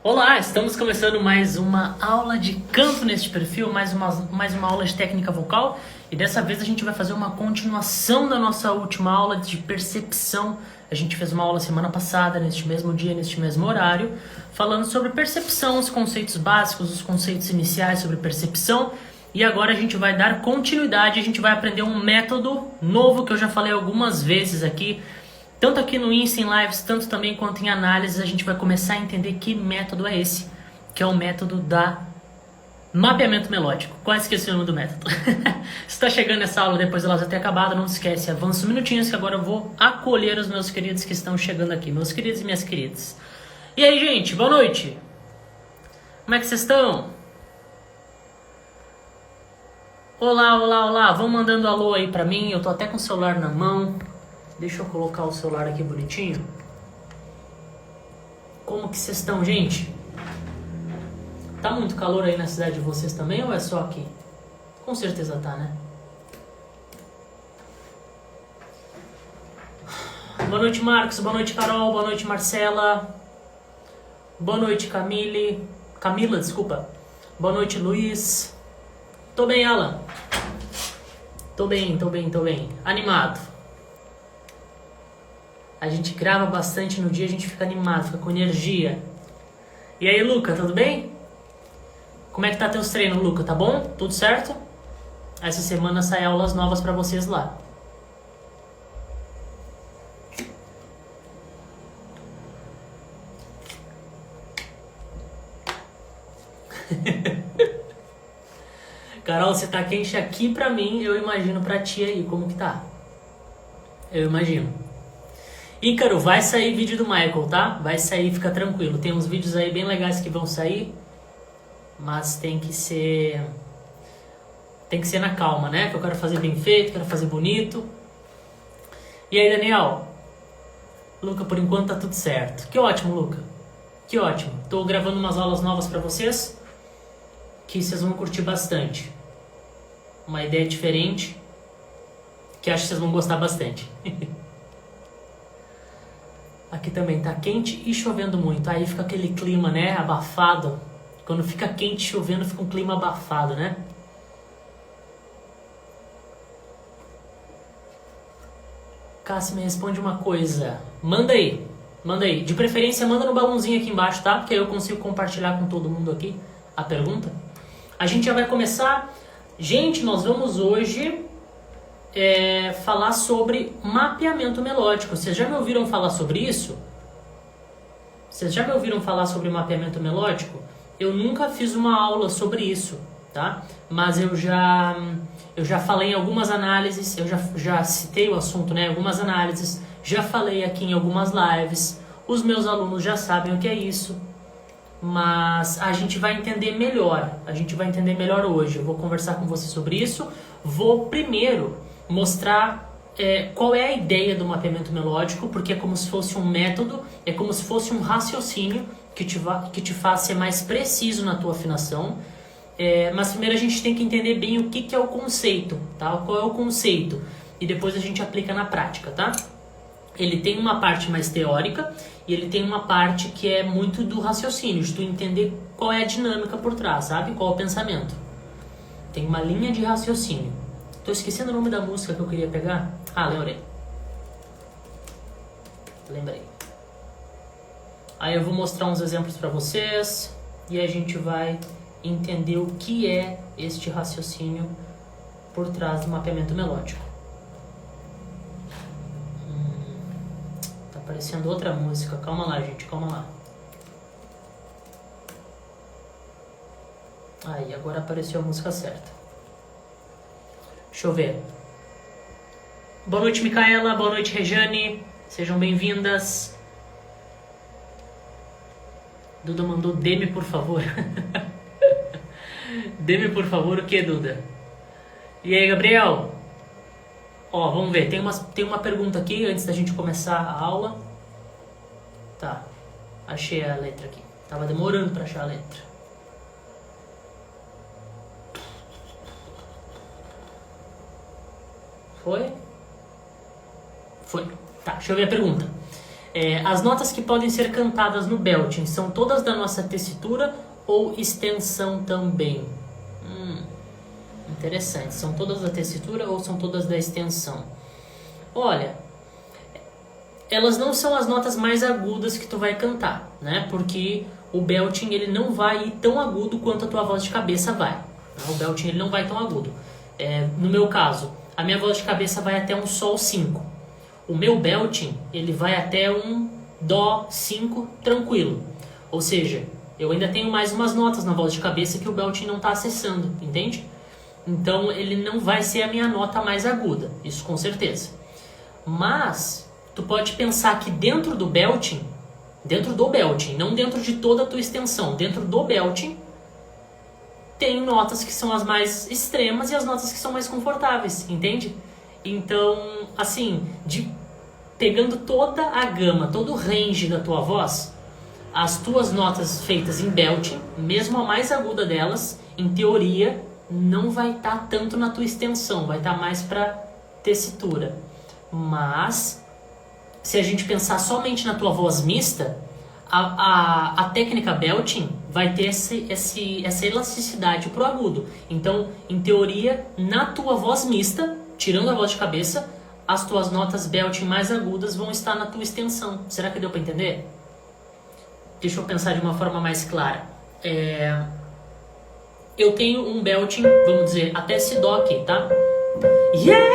Olá, estamos começando mais uma aula de canto neste perfil, mais uma aula de técnica vocal, e dessa vez a gente vai fazer uma continuação da nossa última aula de percepção. A gente fez uma aula semana passada, neste mesmo dia, neste mesmo horário, falando sobre percepção, os conceitos básicos, os conceitos iniciais sobre percepção, e agora a gente vai dar continuidade, a gente vai aprender um método novo que eu já falei algumas vezes aqui, tanto aqui no Insta, em lives, tanto também quanto em análises. A gente vai começar a entender que método é esse, que é o método da mapeamento melódico. Quase esqueci o nome do método. Se está chegando essa aula depois dela já ter acabado, não esquece, avança uns minutinhos que agora eu vou acolher os meus queridos que estão chegando aqui, meus queridos e minhas queridas. E aí, gente, boa noite! Como é que vocês estão? Olá, olá, olá, vão mandando alô aí pra mim, eu tô até com o celular na mão. Deixa eu colocar o celular aqui bonitinho. Como que vocês estão, gente? Tá muito calor aí na cidade de vocês também ou é só aqui? Com certeza tá, né? Boa noite, Marcos. Boa noite, Carol. Boa noite, Marcela. Boa noite, Camila, desculpa. Boa noite, Luiz. Tô bem, Alan. Tô bem. Animado. A gente grava bastante no dia, a gente fica animado, fica com energia. E aí, Luca, tudo bem? Como é que tá teus treinos, Luca? Tá bom? Tudo certo? Essa semana saem aulas novas pra vocês lá. Carol, você tá quente aqui pra mim, eu imagino pra ti aí, como que tá? Eu imagino. Ícaro, vai sair vídeo do Michael, tá? Vai sair, fica tranquilo. Tem uns vídeos aí bem legais que vão sair, mas tem que ser na calma, né? Que eu quero fazer bem feito, quero fazer bonito. E aí, Daniel? Luca, por enquanto tá tudo certo. Que ótimo, Luca. Que ótimo. Tô gravando umas aulas novas pra vocês, que vocês vão curtir bastante. Uma ideia diferente, que acho que vocês vão gostar bastante. Aqui também tá quente e chovendo muito. Aí fica aquele clima, né, abafado. Quando fica quente e chovendo, fica um clima abafado, né? Cássio, me responde uma coisa. Manda aí. De preferência, manda no balãozinho aqui embaixo, tá? Porque aí eu consigo compartilhar com todo mundo aqui a pergunta. A gente já vai começar. Gente, nós vamos hoje falar sobre mapeamento melódico. Vocês já me ouviram falar sobre isso? Vocês já me ouviram falar sobre mapeamento melódico? Eu nunca fiz uma aula sobre isso, tá? Mas eu já falei em algumas análises, eu já citei o assunto, né? Algumas análises, já falei aqui em algumas lives. Os meus alunos já sabem o que é isso, mas a gente vai entender melhor. Hoje. Eu vou conversar com você sobre isso. Vou primeiro mostrar qual é a ideia do mapeamento melódico, porque é como se fosse um método, é como se fosse um raciocínio que te faz ser mais preciso na tua afinação. Mas primeiro a gente tem que entender bem o que é o conceito, tá? Qual é o conceito? E depois a gente aplica na prática, tá? Ele tem uma parte mais teórica e ele tem uma parte que é muito do raciocínio, de tu entender qual é a dinâmica por trás, sabe? Qual é o pensamento. Tem uma linha de raciocínio. Tô esquecendo o nome da música que eu queria pegar. Ah, lembrei. Aí eu vou mostrar uns exemplos pra vocês e a gente vai entender o que é este raciocínio por trás do mapeamento melódico. Tá aparecendo outra música. Calma lá, gente, calma lá. Aí, agora apareceu a música certa. Deixa eu ver. Boa noite, Micaela. Boa noite, Rejane. Sejam bem-vindas. Duda mandou dê-me, por favor. Dê-me, por favor, o que, Duda? E aí, Gabriel? Ó, vamos ver. Tem uma pergunta aqui antes da gente começar a aula. Tá. Achei a letra aqui. Tava demorando pra achar a letra. Foi? Tá, deixa eu ver a pergunta. As notas que podem ser cantadas no belting são todas da nossa tessitura ou extensão também? Interessante. São todas da tessitura ou são todas da extensão? Olha, elas não são as notas mais agudas que tu vai cantar, né? Porque o belting ele não vai ir tão agudo quanto a tua voz de cabeça vai. Né? O belting ele não vai tão agudo. No meu caso, a minha voz de cabeça vai até um sol 5. O meu belting, ele vai até um dó 5 tranquilo. Ou seja, eu ainda tenho mais umas notas na voz de cabeça que o belting não está acessando, entende? Então ele não vai ser a minha nota mais aguda, isso com certeza. Mas tu pode pensar que dentro do belting, não dentro de toda a tua extensão, dentro do belting, tem notas que são as mais extremas e as notas que são mais confortáveis, entende? Então, assim, pegando toda a gama, todo o range da tua voz, as tuas notas feitas em belting, mesmo a mais aguda delas, em teoria, não vai estar tanto na tua extensão, vai estar mais para tessitura. Mas, se a gente pensar somente na tua voz mista, a técnica belting vai ter essa elasticidade pro agudo. Então, em teoria, na tua voz mista, tirando a voz de cabeça, as tuas notas belting mais agudas vão estar na tua extensão. Será que deu para entender? Deixa eu pensar de uma forma mais clara. Eu tenho um belting, vamos dizer, até esse dó aqui, tá? Yeah!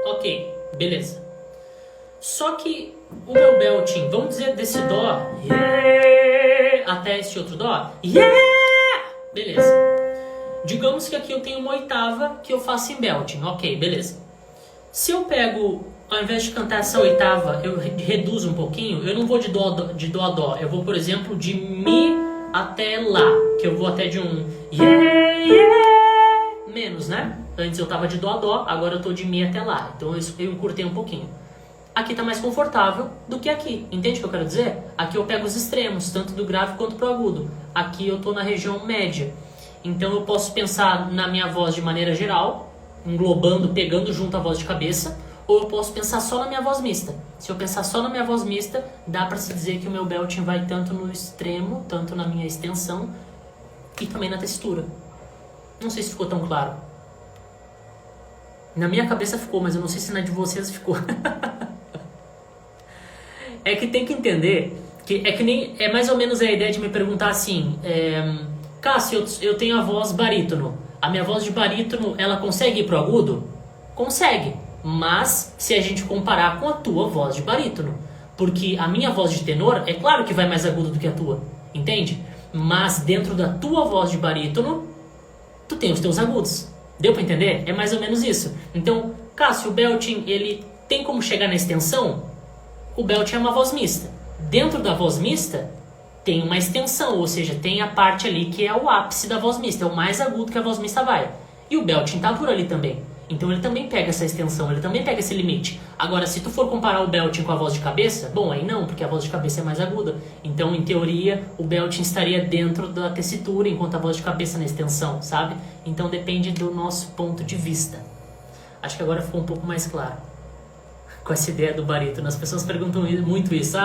Ok, beleza. Só que o meu belting, vamos dizer desse dó, yeah! Até esse outro dó, yeah! Beleza. Digamos que aqui eu tenho uma oitava que eu faço em belting. Ok, beleza. Se eu pego, ao invés de cantar essa oitava, eu reduzo um pouquinho, eu não vou de dó a dó. Eu vou, por exemplo, de mi até lá. Que eu vou até de um yeah, yeah, menos, né? Antes eu tava de dó a dó, agora eu tô de mi até lá. Então eu encurtei um pouquinho. Aqui tá mais confortável do que aqui. Entende o que eu quero dizer? Aqui eu pego os extremos, tanto do grave quanto pro agudo. Aqui eu tô na região média. Então eu posso pensar na minha voz de maneira geral, englobando, pegando junto a voz de cabeça, ou eu posso pensar só na minha voz mista. Se eu pensar só na minha voz mista, dá pra se dizer que o meu belting vai tanto no extremo, tanto na minha extensão, e também na textura. Não sei se ficou tão claro. Na minha cabeça ficou, mas eu não sei se na de vocês ficou. É que tem que entender, é mais ou menos a ideia de me perguntar assim... Cássio, eu tenho a voz barítono. A minha voz de barítono, ela consegue ir pro agudo? Consegue, mas se a gente comparar com a tua voz de barítono. Porque a minha voz de tenor, é claro que vai mais agudo do que a tua, entende? Mas dentro da tua voz de barítono, tu tem os teus agudos. Deu pra entender? É mais ou menos isso. Então, Cássio, o belting, ele tem como chegar na extensão? O belting é uma voz mista. Dentro da voz mista, tem uma extensão, ou seja, tem a parte ali que é o ápice da voz mista, é o mais agudo que a voz mista vai. E o belting tá por ali também. Então ele também pega essa extensão, ele também pega esse limite. Agora, se tu for comparar o belting com a voz de cabeça, bom, aí não, porque a voz de cabeça é mais aguda. Então, em teoria, o belting estaria dentro da tessitura, enquanto a voz de cabeça na extensão, sabe? Então depende do nosso ponto de vista. Acho que agora ficou um pouco mais claro com essa ideia do barítono. As pessoas perguntam muito isso.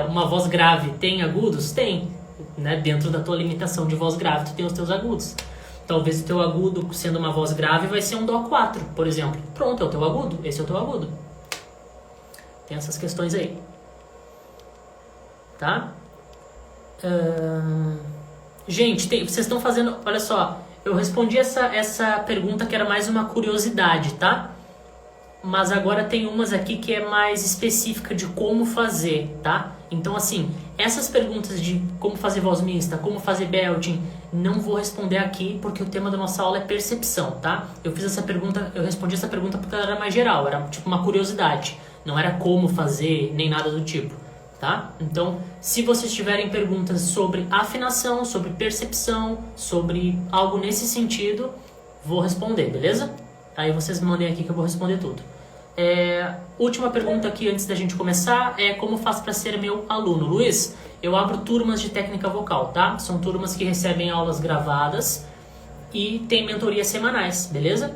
Uma voz grave tem agudos? Tem. Né? Dentro da tua limitação de voz grave, tu tem os teus agudos. Talvez o teu agudo, sendo uma voz grave, vai ser um dó 4, por exemplo. Pronto, é o teu agudo. Esse é o teu agudo. Tem essas questões aí. Tá? Gente, vocês estão fazendo... Olha só, eu respondi essa pergunta que era mais uma curiosidade, tá? Mas agora tem umas aqui que é mais específica de como fazer, tá? Então, assim, essas perguntas de como fazer voz mista, como fazer belting, não vou responder aqui porque o tema da nossa aula é percepção, tá? Eu respondi essa pergunta porque ela era mais geral, era tipo uma curiosidade. Não era como fazer, nem nada do tipo, tá? Então, se vocês tiverem perguntas sobre afinação, sobre percepção, sobre algo nesse sentido, vou responder, beleza? Aí vocês me mandem aqui que eu vou responder tudo. Última pergunta aqui antes da gente começar é como faço para ser meu aluno? Luiz, eu abro turmas de técnica vocal, tá? São turmas que recebem aulas gravadas e tem mentorias semanais, beleza?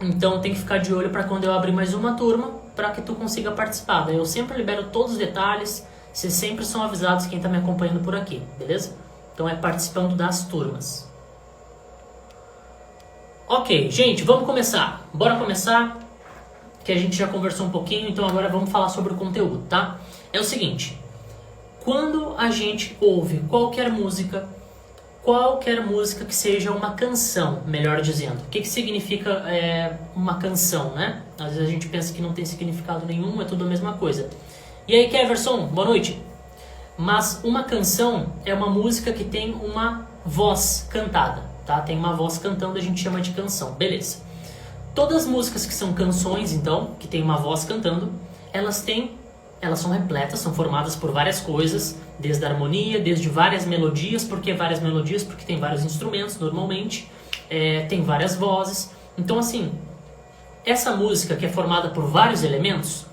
Então tem que ficar de olho para quando eu abrir mais uma turma, para que tu consiga participar. Daí eu sempre libero todos os detalhes, vocês sempre são avisados quem está me acompanhando por aqui, beleza? Então é participando das turmas. Ok, gente, vamos começar. Bora começar, que a gente já conversou um pouquinho, então agora vamos falar sobre o conteúdo, tá? É o seguinte, quando a gente ouve qualquer música que seja uma canção, melhor dizendo. O que significa uma canção, né? Às vezes a gente pensa que não tem significado nenhum, é tudo a mesma coisa. E aí, Keverson, boa noite. Mas uma canção é uma música que tem uma voz cantada, tá? Tem uma voz cantando, a gente chama de canção, beleza. Todas as músicas que são canções, então, que tem uma voz cantando, elas são repletas, são formadas por várias coisas, desde a harmonia, desde várias melodias. Por que várias melodias? Porque tem vários instrumentos, normalmente, tem várias vozes. Então, assim, essa música que é formada por vários elementos,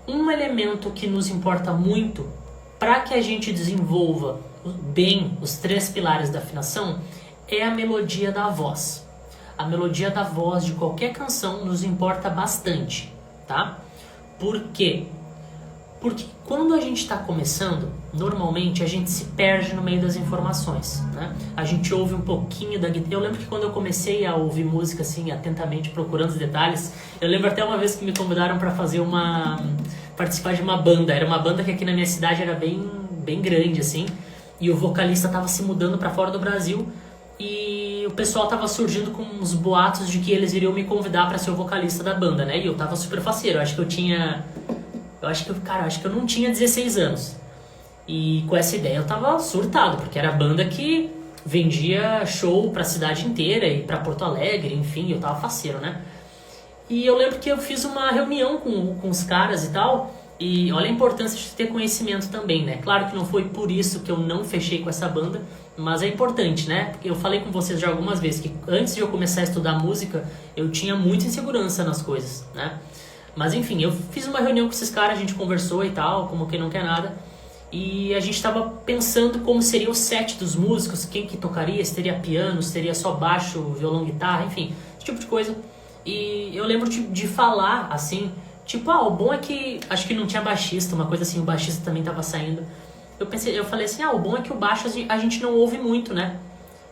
um elemento que nos importa muito para que a gente desenvolva bem os 3 pilares da afinação é a melodia da voz. A melodia da voz de qualquer canção nos importa bastante, tá? Por quê? Porque quando a gente está começando, normalmente a gente se perde no meio das informações, né? A gente ouve um pouquinho da guitarra. Eu lembro que quando eu comecei a ouvir música assim, atentamente, procurando os detalhes, eu lembro até uma vez que me convidaram para participar de uma banda. Era uma banda que aqui na minha cidade era bem grande, assim, e o vocalista estava se mudando para fora do Brasil e o pessoal estava surgindo com uns boatos de que eles iriam me convidar para ser o vocalista da banda, né? E eu tava super faceiro, acho que eu não tinha 16 anos. E com essa ideia eu tava surtado, porque era a banda que vendia show pra cidade inteira e pra Porto Alegre, enfim, eu tava faceiro, né? E eu lembro que eu fiz uma reunião com os caras e tal, e olha a importância de ter conhecimento também, né? Claro que não foi por isso que eu não fechei com essa banda, mas é importante, né? Porque eu falei com vocês já algumas vezes que antes de eu começar a estudar música, eu tinha muita insegurança nas coisas, né? Mas enfim, eu fiz uma reunião com esses caras, a gente conversou e tal, como quem não quer nada. E a gente estava pensando como seria o set dos músicos, quem que tocaria, se teria piano, se teria só baixo, violão, guitarra, enfim, esse tipo de coisa. E eu lembro de falar assim, tipo, o bom é que acho que não tinha baixista, uma coisa assim, o baixista também estava saindo. Eu falei assim, o bom é que o baixo a gente não ouve muito, né?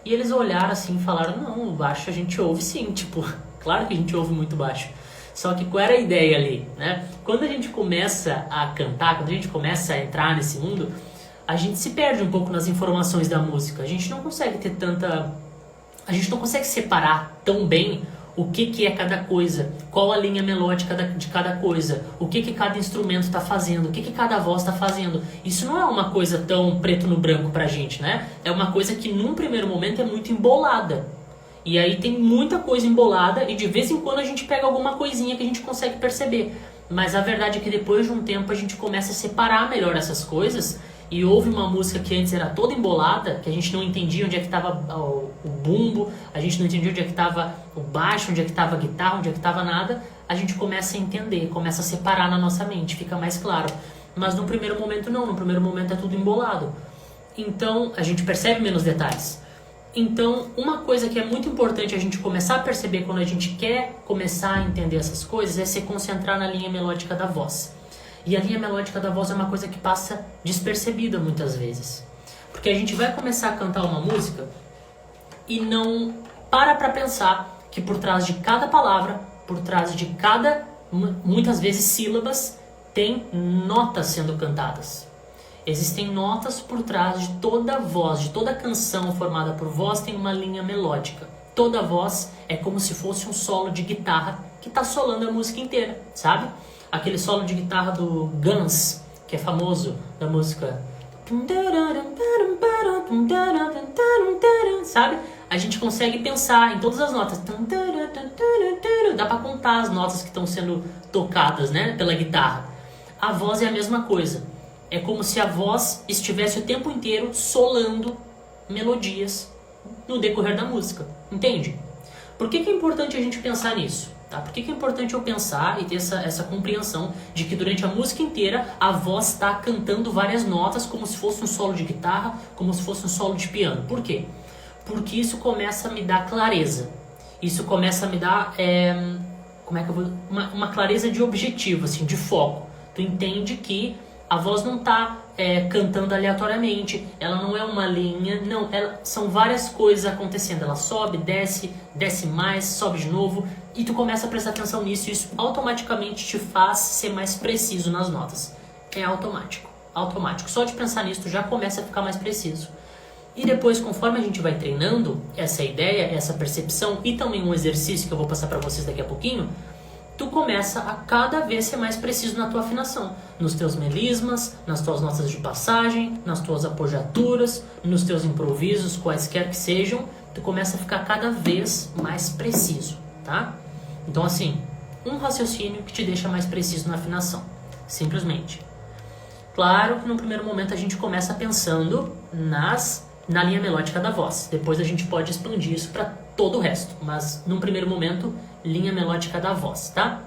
E eles olharam assim e falaram, não, o baixo a gente ouve sim, tipo, claro que a gente ouve muito baixo. Só que qual era a ideia ali, né? Quando a gente começa a cantar, quando a gente começa a entrar nesse mundo, a gente se perde um pouco nas informações da música. A gente não consegue a gente não consegue separar tão bem o que é cada coisa, qual a linha melódica de cada coisa, o que cada instrumento está fazendo, o que cada voz está fazendo. Isso não é uma coisa tão preto no branco pra gente, né? É uma coisa que num primeiro momento é muito embolada. E aí tem muita coisa embolada e de vez em quando a gente pega alguma coisinha que a gente consegue perceber. Mas a verdade é que depois de um tempo a gente começa a separar melhor essas coisas e ouve uma música que antes era toda embolada, que a gente não entendia onde é que estava o bumbo, a gente não entendia onde é que estava o baixo, onde é que estava a guitarra, onde é que estava nada, a gente começa a entender, começa a separar na nossa mente, fica mais claro. Mas no primeiro momento não, no primeiro momento é tudo embolado. Então a gente percebe menos detalhes. Então, uma coisa que é muito importante a gente começar a perceber quando a gente quer começar a entender essas coisas é se concentrar na linha melódica da voz. E a linha melódica da voz é uma coisa que passa despercebida muitas vezes. Porque a gente vai começar a cantar uma música e não para pensar que por trás de cada palavra, por trás de cada, muitas vezes, sílabas, tem notas sendo cantadas. Existem notas por trás de toda voz, de toda canção formada por voz tem uma linha melódica. Toda voz é como se fosse um solo de guitarra que está solando a música inteira, sabe? Aquele solo de guitarra do Guns, que é famoso, da música... Sabe? A gente consegue pensar em todas as notas. Dá para contar as notas que estão sendo tocadas, né, pela guitarra. A voz é a mesma coisa. É como se a voz estivesse o tempo inteiro solando melodias no decorrer da música. Entende? Por que é importante a gente pensar nisso? Tá? Por que é importante eu pensar e ter essa compreensão de que durante a música inteira a voz está cantando várias notas como se fosse um solo de guitarra, como se fosse um solo de piano. Por quê? Porque isso começa a me dar clareza. Isso começa a me dar como é que eu vou... Uma clareza de objetivo, assim, de foco. Tu entende que a voz não tá cantando aleatoriamente, ela não é uma linha, não, são várias coisas acontecendo, ela sobe, desce mais, sobe de novo, e tu começa a prestar atenção nisso, e isso automaticamente te faz ser mais preciso nas notas. É automático. Só de pensar nisso tu já começa a ficar mais preciso. E depois, conforme a gente vai treinando essa ideia, essa percepção, e também um exercício que eu vou passar para vocês daqui a pouquinho, tu começa a cada vez ser mais preciso na tua afinação, nos teus melismas, nas tuas notas de passagem, nas tuas apogiaturas, nos teus improvisos, quaisquer que sejam, tu começa a ficar cada vez mais preciso, tá? Então assim, um raciocínio que te deixa mais preciso na afinação, simplesmente. Claro que no primeiro momento a gente começa pensando na linha melódica da voz, depois a gente pode expandir isso para todo o resto, mas num primeiro momento, linha melódica da voz, tá?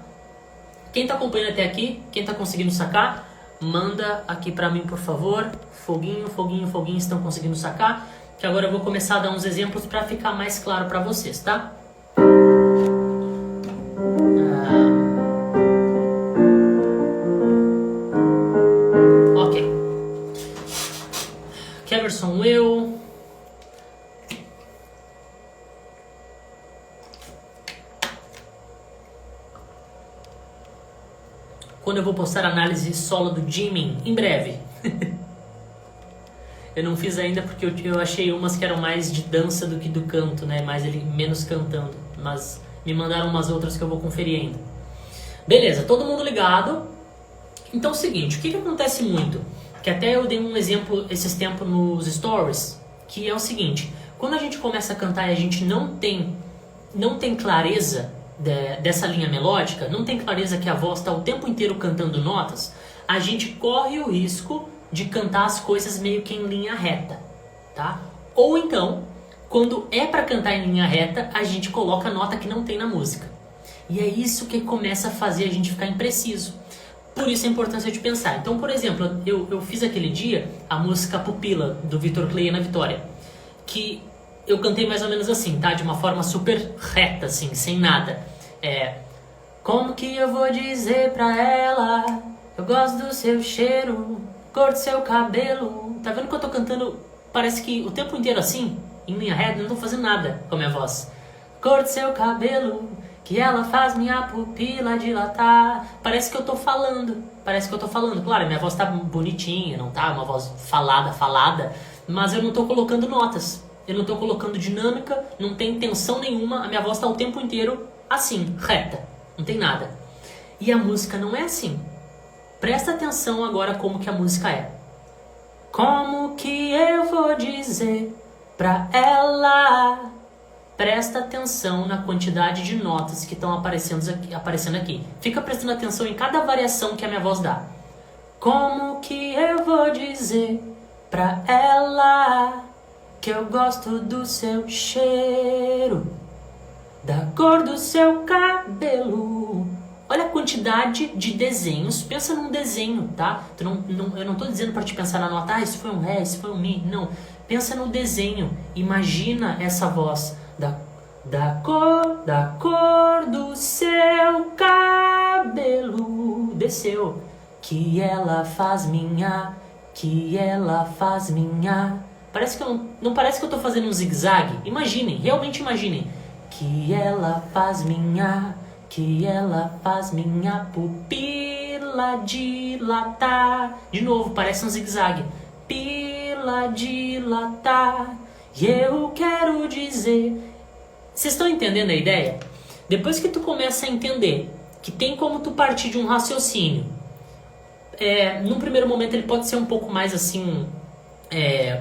Quem tá acompanhando até aqui, quem tá conseguindo sacar, manda aqui pra mim, por favor. Foguinho, estão conseguindo sacar? Que agora eu vou começar a dar uns exemplos pra ficar mais claro pra vocês, tá? Ok. Keverson Will... Quando eu vou postar a análise solo do Jimin? Em breve. Eu não fiz ainda porque eu achei umas que eram mais de dança do que do canto, né? Mais ele menos cantando. Mas me mandaram umas outras que eu vou conferir ainda. Beleza, todo mundo ligado. Então é o seguinte, o que acontece muito? Que até eu dei um exemplo esses tempos nos stories, que é o seguinte, quando a gente começa a cantar e a gente não tem clareza dessa linha melódica, não tem clareza que a voz está o tempo inteiro cantando notas, a gente corre o risco de cantar as coisas meio que em linha reta, tá? Ou então, quando é para cantar em linha reta, a gente coloca a nota que não tem na música. E é isso que começa a fazer a gente ficar impreciso. Por isso a importância de pensar. Então, por exemplo, eu fiz aquele dia a música Pupila, do Vitor Clay na Vitória, que eu cantei mais ou menos assim, tá? De uma forma super reta, assim, sem nada. Como que eu vou dizer pra ela? Eu gosto do seu cheiro, cor do seu cabelo. Tá vendo que eu tô cantando, parece que o tempo inteiro assim, em linha reta, não tô fazendo nada com a minha voz. Cor do seu cabelo, que ela faz minha pupila dilatar. Parece que eu tô falando. Claro, minha voz tá bonitinha, não tá uma voz falada, mas eu não tô colocando notas. Eu não tô colocando dinâmica, não tem tensão nenhuma, a minha voz tá o tempo inteiro assim, reta, não tem nada. E a música não é assim. Presta atenção agora como que a música é. Como que eu vou dizer pra ela? Presta atenção na quantidade de notas que estão aparecendo aqui. Fica prestando atenção em cada variação que a minha voz dá. Como que eu vou dizer pra ela que eu gosto do seu cheiro, da cor do seu cabelo? Olha a quantidade de desenhos. Pensa num desenho, tá? Eu não tô dizendo para te pensar na nota, isso foi um ré, isso foi um mi. Não. Pensa no desenho. Imagina essa voz. Da cor do seu cabelo. Desceu. Que ela faz minha. Parece que não parece que eu tô fazendo um zigue-zague? Imaginem, realmente imaginem. Que ela faz minha pupila dilatar. De novo, parece um zigue-zague. Pila dilatar. E eu quero dizer... Vocês estão entendendo a ideia? Depois que tu começa a entender que tem como tu partir de um raciocínio, num primeiro momento ele pode ser um pouco mais assim...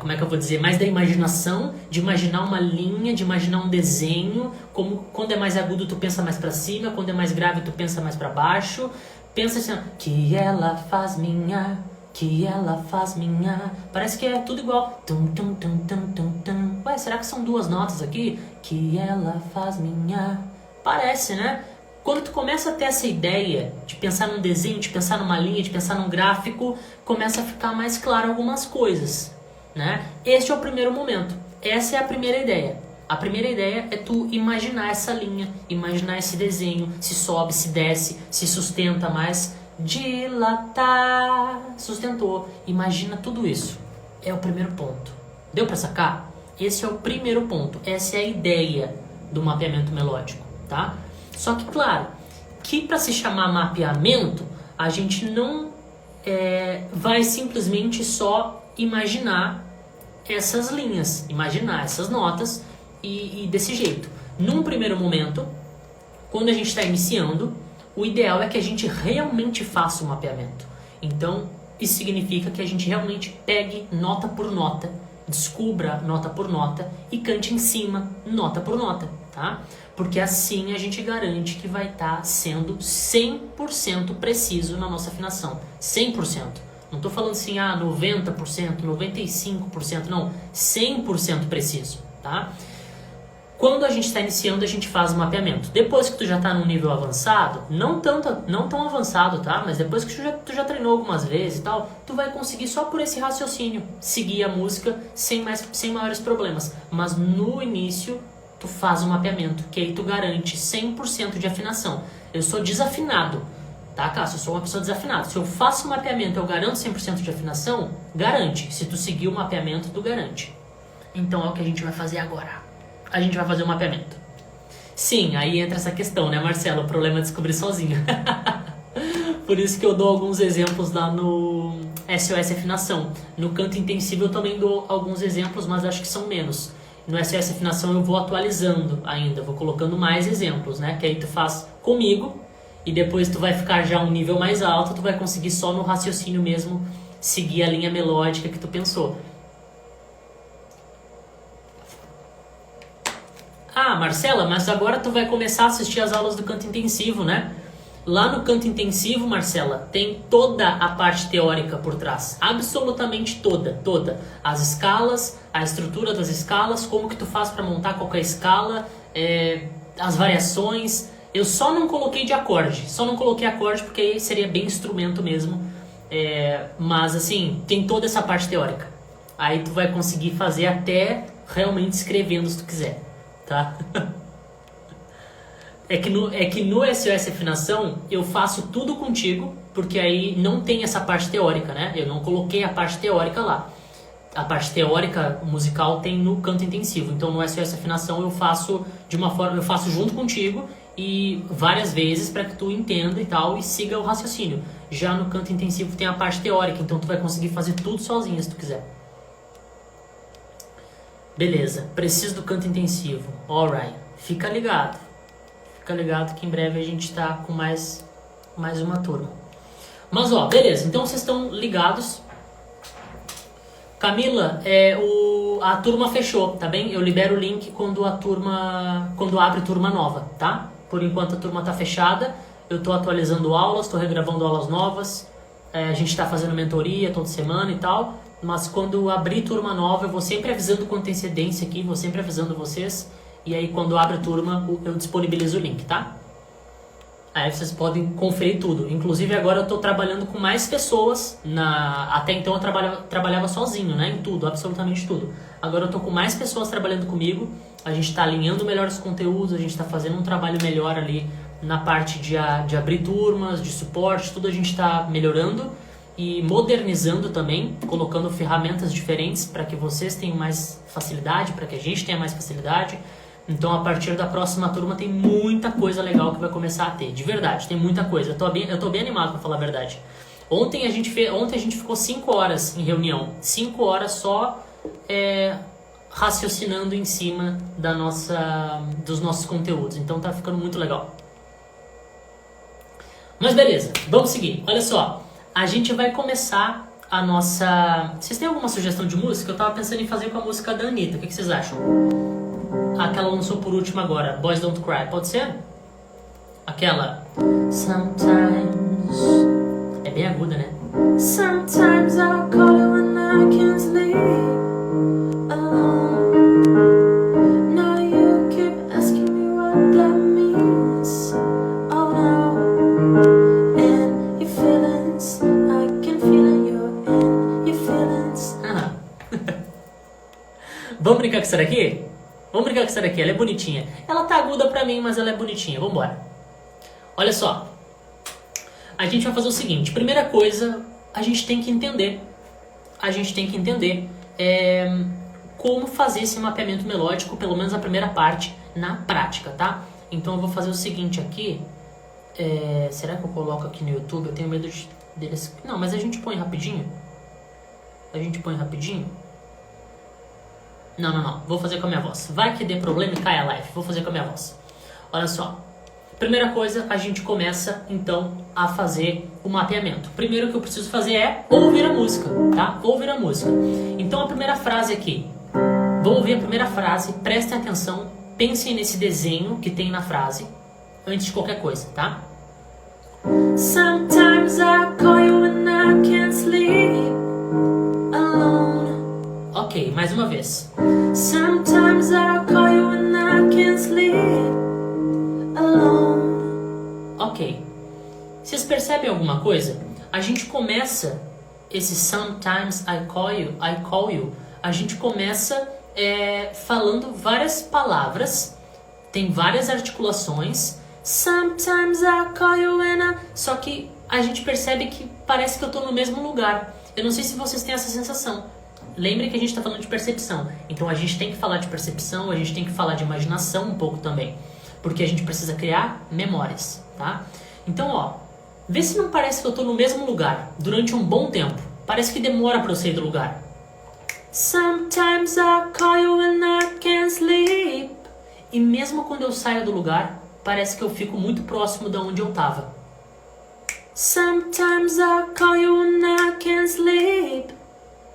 como é que eu vou dizer, mais da imaginação, de imaginar uma linha, de imaginar um desenho, como quando é mais agudo tu pensa mais pra cima, quando é mais grave tu pensa mais pra baixo, pensa assim, que ela faz minha, parece que é tudo igual, tum, tum, tum, tum, tum, tum. Ué, será que são duas notas aqui? Que ela faz minha, parece, né? Quando tu começa a ter essa ideia de pensar num desenho, de pensar numa linha, de pensar num gráfico, começa a ficar mais claro algumas coisas, né? Este é o primeiro momento. Essa é a primeira ideia. A primeira ideia é tu imaginar essa linha, imaginar esse desenho, se sobe, se desce, se sustenta mais. Dilatar, sustentou. Imagina tudo isso. É o primeiro ponto. Deu pra sacar? Esse é o primeiro ponto. Essa é a ideia do mapeamento melódico, tá? Só que, claro, que para se chamar mapeamento, a gente não vai simplesmente só imaginar essas linhas, imaginar essas notas e desse jeito. Num primeiro momento, quando a gente está iniciando, o ideal é que a gente realmente faça o mapeamento. Então, isso significa que a gente realmente pegue nota por nota, descubra nota por nota e cante em cima, nota por nota, tá? Porque assim a gente garante que vai estar sendo 100% preciso na nossa afinação. 100%. Não estou falando assim, 90%, 95%, não. 100% preciso, tá? Quando a gente está iniciando, a gente faz o mapeamento. Depois que tu já está num nível avançado, não tão avançado, tá? Mas depois que tu já treinou algumas vezes e tal, tu vai conseguir só por esse raciocínio seguir a música sem maiores problemas. Mas no início, tu faz o mapeamento, que aí tu garante 100% de afinação. Eu sou desafinado, tá, Cássio? Eu sou uma pessoa desafinada. Se eu faço o mapeamento, eu garanto 100% de afinação? Garante. Se tu seguir o mapeamento, tu garante. Então é o que a gente vai fazer agora. A gente vai fazer o mapeamento. Sim, aí entra essa questão, né, Marcelo? O problema é descobrir sozinho. Por isso que eu dou alguns exemplos lá no SOS Afinação. No canto intensivo eu também dou alguns exemplos, mas acho que são menos. No SOS Afinação eu vou atualizando ainda, vou colocando mais exemplos, né? Que aí tu faz comigo e depois tu vai ficar já um nível mais alto, tu vai conseguir só no raciocínio mesmo seguir a linha melódica que tu pensou. Marcela, mas agora tu vai começar a assistir as aulas do canto intensivo, né? Lá no canto intensivo, Marcela, tem toda a parte teórica por trás. Absolutamente toda. As escalas, a estrutura das escalas, como que tu faz para montar qualquer escala, as variações. Eu só não coloquei de acorde. Só não coloquei acorde porque aí seria bem instrumento mesmo. Mas assim, tem toda essa parte teórica. Aí tu vai conseguir fazer até realmente escrevendo se tu quiser. Tá? É que no SOS Afinação eu faço tudo contigo, porque aí não tem essa parte teórica, né? Eu não coloquei a parte teórica lá. A parte teórica musical tem no canto intensivo. Então no SOS Afinação eu faço de uma forma, eu faço junto contigo e várias vezes para que tu entenda e tal e siga o raciocínio. Já no canto intensivo tem a parte teórica, então tu vai conseguir fazer tudo sozinho se tu quiser. Beleza, preciso do canto intensivo. Alright, fica ligado. Fica ligado que em breve a gente tá com mais uma turma. Mas beleza, então vocês estão ligados. Camila, a turma fechou, tá bem? Eu libero o link quando abre turma nova, tá? Por enquanto a turma tá fechada. Eu tô atualizando aulas, tô regravando aulas novas. A gente tá fazendo mentoria toda semana e tal. Mas quando abrir turma nova, eu vou sempre avisando com antecedência aqui, vou sempre avisando vocês. E aí quando abre a turma, eu disponibilizo o link, tá? Aí vocês podem conferir tudo. Inclusive agora eu estou trabalhando com mais pessoas. Até então eu trabalhava sozinho, né? Em tudo, absolutamente tudo. Agora eu estou com mais pessoas trabalhando comigo. A gente está alinhando melhor os conteúdos, a gente está fazendo um trabalho melhor ali na parte de abrir turmas, de suporte, tudo a gente está melhorando. E modernizando também, colocando ferramentas diferentes para que vocês tenham mais facilidade, para que a gente tenha mais facilidade. Então, a partir da próxima turma tem muita coisa legal que vai começar a ter. De verdade, tem muita coisa. Eu tô bem animado, para falar a verdade. Ontem a gente ficou 5 horas em reunião. 5 horas só raciocinando em cima dos nossos conteúdos. Então, tá ficando muito legal. Mas beleza, vamos seguir. Olha só. A gente vai começar a nossa... Vocês têm alguma sugestão de música? Eu tava pensando em fazer com a música da Anitta. O que vocês acham? Aquela lançou por último agora, Boys Don't Cry. Pode ser? Aquela... Sometimes... É bem aguda, né? Sometimes I call you when I can't sleep alone. Now you keep asking me what that means. Oh no. And your feelings, I can feel it, you're in your feelings. Vamos brincar com isso daqui? Vamos brincar com essa daqui, ela é bonitinha. Ela tá aguda pra mim, mas ela é bonitinha. Vambora. Olha só. A gente vai fazer o seguinte. Primeira coisa, a gente tem que entender. Como fazer esse mapeamento melódico, pelo menos a primeira parte, na prática, tá? Então eu vou fazer o seguinte aqui. Será que eu coloco aqui no YouTube? Eu tenho medo deles... Não, mas a gente põe rapidinho. Não. Vou fazer com a minha voz. Vai que dê problema e cai a live. Vou fazer com a minha voz. Olha só. Primeira coisa, a gente começa, então, a fazer o mapeamento. Primeiro que eu preciso fazer é ouvir a música, tá? Ouvir a música. Então, a primeira frase aqui. Vamos ouvir a primeira frase. Prestem atenção. Pensem nesse desenho que tem na frase. Antes de qualquer coisa, tá? Sometimes I call you when I can't sleep alone. Ok, mais uma vez. Sometimes I call you when I can't sleep alone. Ok. Vocês percebem alguma coisa? A gente começa esse sometimes I call you. A gente começa falando várias palavras. Tem várias articulações. Sometimes I call you when I... Só que a gente percebe que parece que eu tô no mesmo lugar. Eu não sei se vocês têm essa sensação. Lembre que a gente está falando de percepção. Então a gente tem que falar de percepção, a gente tem que falar de imaginação um pouco também. Porque a gente precisa criar memórias, tá? Então, ó, vê se não parece que eu tô no mesmo lugar durante um bom tempo. Parece que demora para eu sair do lugar. Sometimes I call you when I can't sleep. E mesmo quando eu saio do lugar, parece que eu fico muito próximo de onde eu tava. Sometimes I call you when I can't sleep.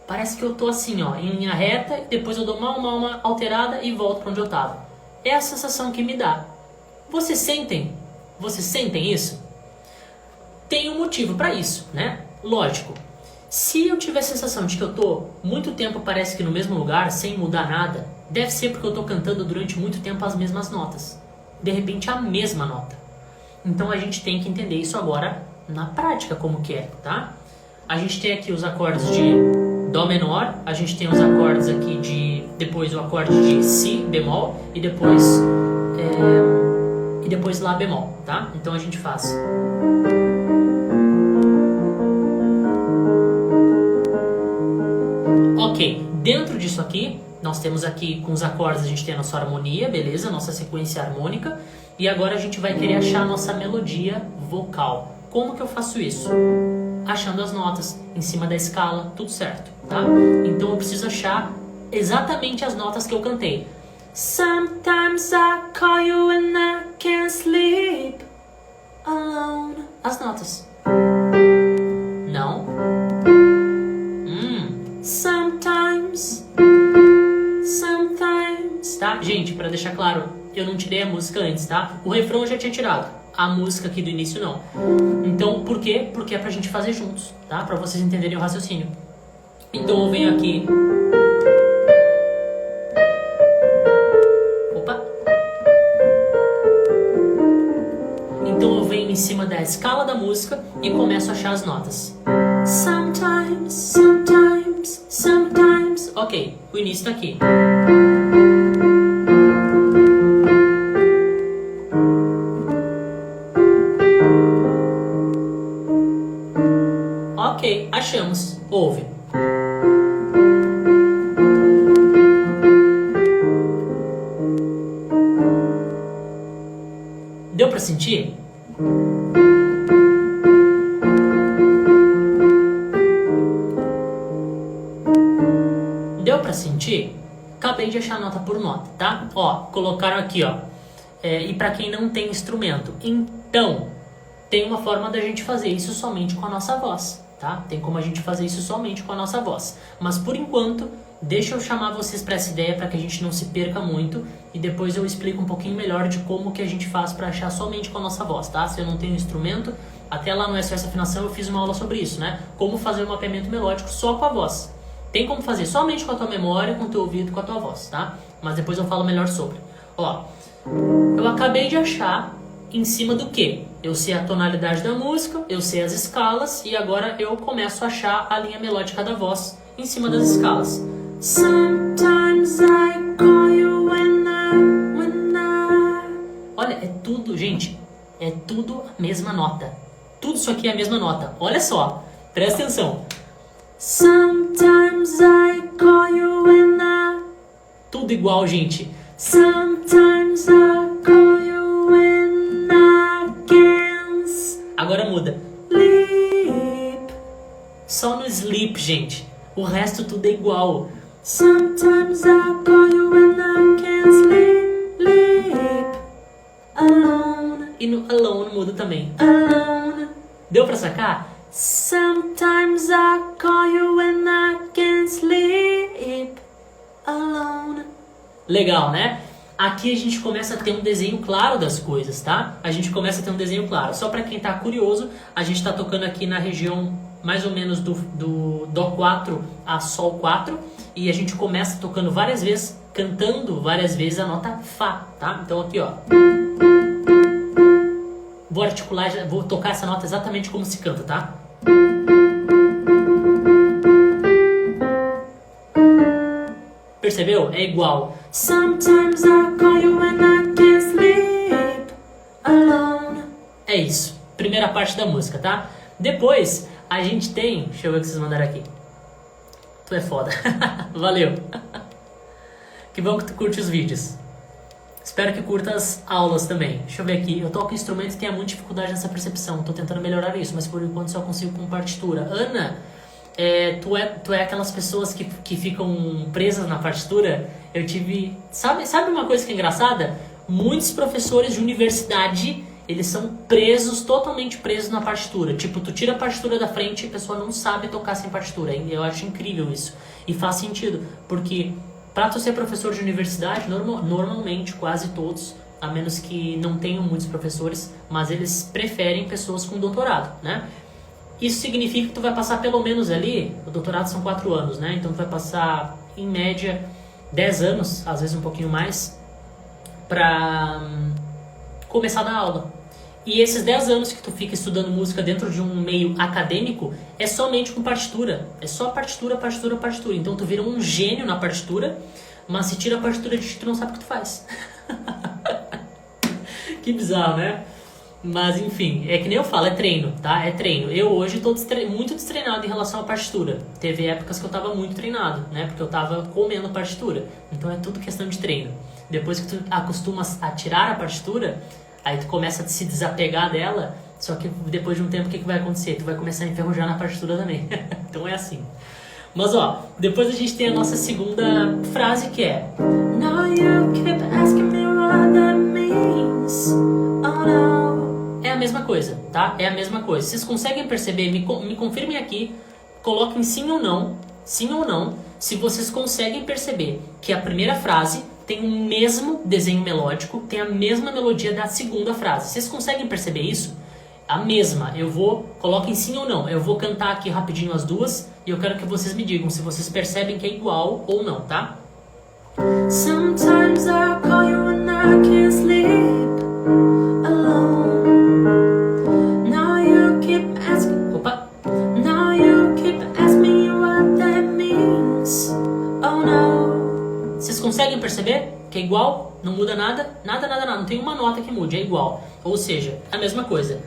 Parece que eu tô assim, ó, em linha reta, e depois eu dou uma alterada e volto para onde eu tava. É a sensação que me dá. Vocês sentem? Vocês sentem isso? Tem um motivo para isso, né? Lógico. Se eu tiver a sensação de que eu tô muito tempo, parece que no mesmo lugar, sem mudar nada, deve ser porque eu tô cantando durante muito tempo as mesmas notas. De repente, a mesma nota. Então a gente tem que entender isso agora na prática, como que é, tá? A gente tem aqui os acordes de Dó menor, a gente tem os acordes aqui de... Depois o acorde de Si bemol e depois Lá bemol, tá? Então a gente faz... Ok, dentro disso aqui, nós temos aqui com os acordes, a gente tem a nossa harmonia, beleza? Nossa sequência harmônica. E agora a gente vai querer achar a nossa melodia vocal. Como que eu faço isso? Achando as notas em cima da escala, tudo certo, tá? Então eu preciso achar exatamente as notas que eu cantei. Sometimes I call you when I can't sleep alone. As notas. Não. Sometimes, tá? Gente, pra deixar claro, eu não tirei a música antes, tá? O refrão eu já tinha tirado, a música aqui do início não. Então, por quê? Porque é pra gente fazer juntos, tá? Pra vocês entenderem o raciocínio. Então eu venho aqui... Opa! Então eu venho em cima da escala da música e começo a achar as notas. Sometimes, sometimes, sometimes. Ok, o início tá aqui. Ok, achamos. Ouve. Deu pra sentir? Deu pra sentir? Acabei de achar a nota por nota, tá? Ó, colocaram aqui, ó. E pra quem não tem instrumento, então, tem uma forma da gente fazer isso somente com a nossa voz, tá? Tem como a gente fazer isso somente com a nossa voz. Mas por enquanto, deixa eu chamar vocês pra essa ideia para que a gente não se perca muito e depois eu explico um pouquinho melhor de como que a gente faz pra achar somente com a nossa voz, tá? Se eu não tenho instrumento, até lá no SOS Afinação eu fiz uma aula sobre isso, né? Como fazer um mapeamento melódico só com a voz. Tem como fazer somente com a tua memória, com o teu ouvido e com a tua voz, tá? Mas depois eu falo melhor sobre. Ó, eu acabei de achar em cima do quê? Eu sei a tonalidade da música, eu sei as escalas e agora eu começo a achar a linha melódica da voz em cima das escalas. Sometimes I call you when É tudo a mesma nota. Tudo isso aqui é a mesma nota. Olha só, presta atenção. Sometimes I call you when I... Tudo igual, gente. Sometimes I call you when I can't... Agora muda. Sleep. Só no sleep, gente. O resto tudo é igual. Sometimes I call you when I can't sleep. Alone. E no alone muda também. Alone. Deu pra sacar? Sometimes I call you when I can't sleep. Alone. Legal, né? Aqui a gente começa a ter um desenho claro das coisas, tá? A gente começa a ter um desenho claro. Só pra quem tá curioso, a gente tá tocando aqui na região mais ou menos do Dó 4 a Sol 4. E a gente começa tocando várias vezes, cantando várias vezes a nota Fá, tá? Então aqui, ó. Vou articular, vou tocar essa nota exatamente como se canta, tá? Percebeu? É igual. Sometimes I call you when I can't sleep alone. É isso. Primeira parte da música, tá? Depois, a gente tem... Deixa eu ver o que vocês mandaram aqui. Tu é foda. Valeu. Que bom que tu curte os vídeos. Espero que curta as aulas também. Deixa eu ver aqui. Eu toco instrumento e tenho muita dificuldade nessa percepção. Tô tentando melhorar isso, mas por enquanto só consigo com partitura. Ana, tu é aquelas pessoas que ficam presas na partitura? Eu tive... Sabe uma coisa que é engraçada? Muitos professores de universidade, eles são presos, totalmente presos na partitura. Tipo, tu tira a partitura da frente e a pessoa não sabe tocar sem partitura. Eu acho incrível isso. E faz sentido, porque... Para tu ser professor de universidade, normalmente, quase todos, a menos que não tenham muitos professores, mas eles preferem pessoas com doutorado, né? Isso significa que tu vai passar pelo menos ali, o doutorado são 4 anos, né? Então tu vai passar, em média, 10 anos, às vezes um pouquinho mais, para começar a dar aula. E esses 10 anos que tu fica estudando música dentro de um meio acadêmico é somente com partitura. É só partitura, partitura, partitura. Então tu vira um gênio na partitura, mas se tira a partitura de ti, tu não sabe o que tu faz. Que bizarro, né? Mas enfim, é que nem eu falo, é treino, tá? É treino. Eu hoje tô muito destreinado em relação à partitura. Teve épocas que eu tava muito treinado, né? Porque eu tava comendo partitura. Então é tudo questão de treino. Depois que tu acostumas a tirar a partitura... Aí tu começa a se desapegar dela, só que depois de um tempo o que vai acontecer? Tu vai começar a enferrujar na partitura também. Então é assim. Mas ó, depois a gente tem a nossa segunda frase que é Now you keep asking me what that means. Oh no. É a mesma coisa, tá? É a mesma coisa. Vocês conseguem perceber? Me confirmem aqui, coloquem sim ou não, se vocês conseguem perceber que a primeira frase tem o mesmo desenho melódico, tem a mesma melodia da segunda frase. Vocês conseguem perceber isso? A mesma. Coloquem sim ou não. Eu vou cantar aqui rapidinho as duas e eu quero que vocês me digam se vocês percebem que é igual ou não, tá? Sometimes I call you when I can't sleep alone. Now you keep asking... Opa! Now you keep asking me what that means. Oh no. Vocês conseguem perceber que é igual? Não muda nada? Nada. Não tem uma nota que mude, é igual. Ou seja, a mesma coisa.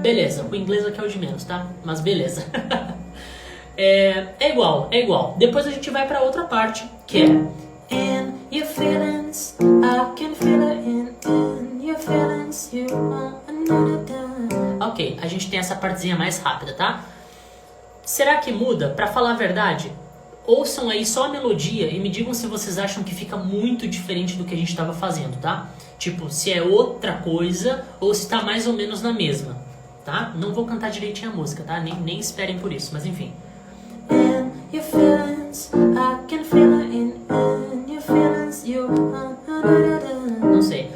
Beleza, o inglês aqui é o de menos, tá? Mas beleza. É igual. Depois a gente vai pra outra parte, que é In your feelings, I can feel it in your feelings, you Ok, a gente tem essa partezinha mais rápida, tá? Será que muda? Pra falar a verdade, ouçam aí só a melodia e me digam se vocês acham que fica muito diferente do que a gente estava fazendo, tá? Tipo, se é outra coisa ou se tá mais ou menos na mesma, tá? Não vou cantar direitinho a música, tá? Nem esperem por isso, mas enfim. In your feelings, I can feel it in your feelings, you... Não sei.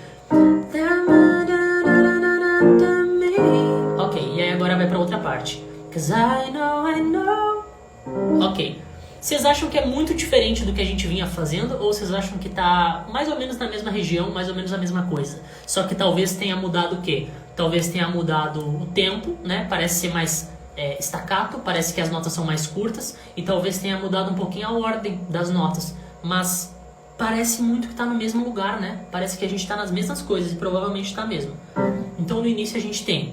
Ok, e aí agora vai pra outra parte. 'Cause I know. Ok. Vocês acham que é muito diferente do que a gente vinha fazendo? Ou vocês acham que tá mais ou menos na mesma região, mais ou menos a mesma coisa? Só que talvez tenha mudado o quê? Talvez tenha mudado o tempo, né? Parece ser mais staccato, parece que as notas são mais curtas. E talvez tenha mudado um pouquinho a ordem das notas. Mas parece muito que tá no mesmo lugar, né? Parece que a gente tá nas mesmas coisas e provavelmente tá mesmo. Então no início a gente tem...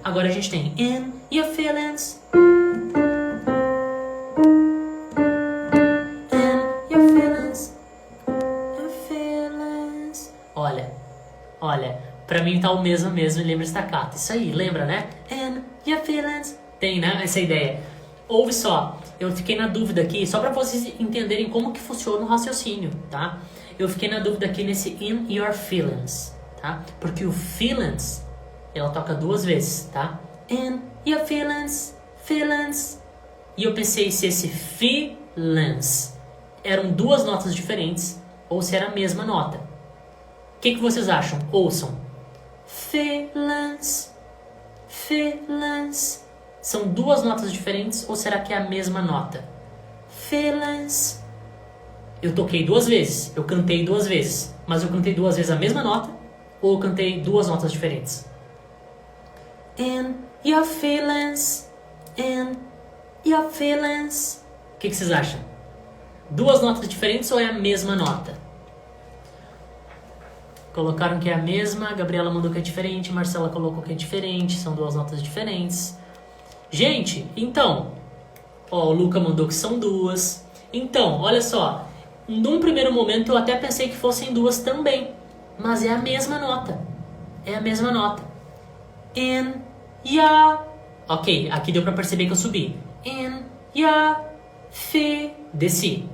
Agora a gente tem In Your Feelings. In Your Feelings. Your Feelings. Olha, pra mim tá o mesmo e lembra staccato. Isso aí, lembra, né? In Your Feelings. Tem, né? Essa ideia. Ouve só, eu fiquei na dúvida aqui, só pra vocês entenderem como que funciona o raciocínio, tá? Eu fiquei na dúvida aqui nesse In Your Feelings, tá? Porque o feelings, ela toca 2 vezes, tá? In Your Feelings, Feelings. E eu pensei se esse feelings eram 2 notas diferentes ou se era a mesma nota. O que vocês acham? Ouçam. Feelings, feelings. São 2 notas diferentes ou será que é a mesma nota? Feelings. Eu toquei 2 vezes, eu cantei 2 vezes, mas eu cantei 2 vezes a mesma nota ou eu cantei 2 notas diferentes? In your feelings, in your feelings. O que vocês acham? 2 notas diferentes ou é a mesma nota? Colocaram que é a mesma, Gabriela mandou que é diferente, Marcela colocou que é diferente, são 2 notas diferentes. Gente, então, ó, o Luca mandou que são 2. Então, olha só, num primeiro momento eu até pensei que fossem 2 também, mas é a mesma nota. É a mesma nota. In your... Ok, aqui deu pra perceber que eu subi. In your fe... Desci.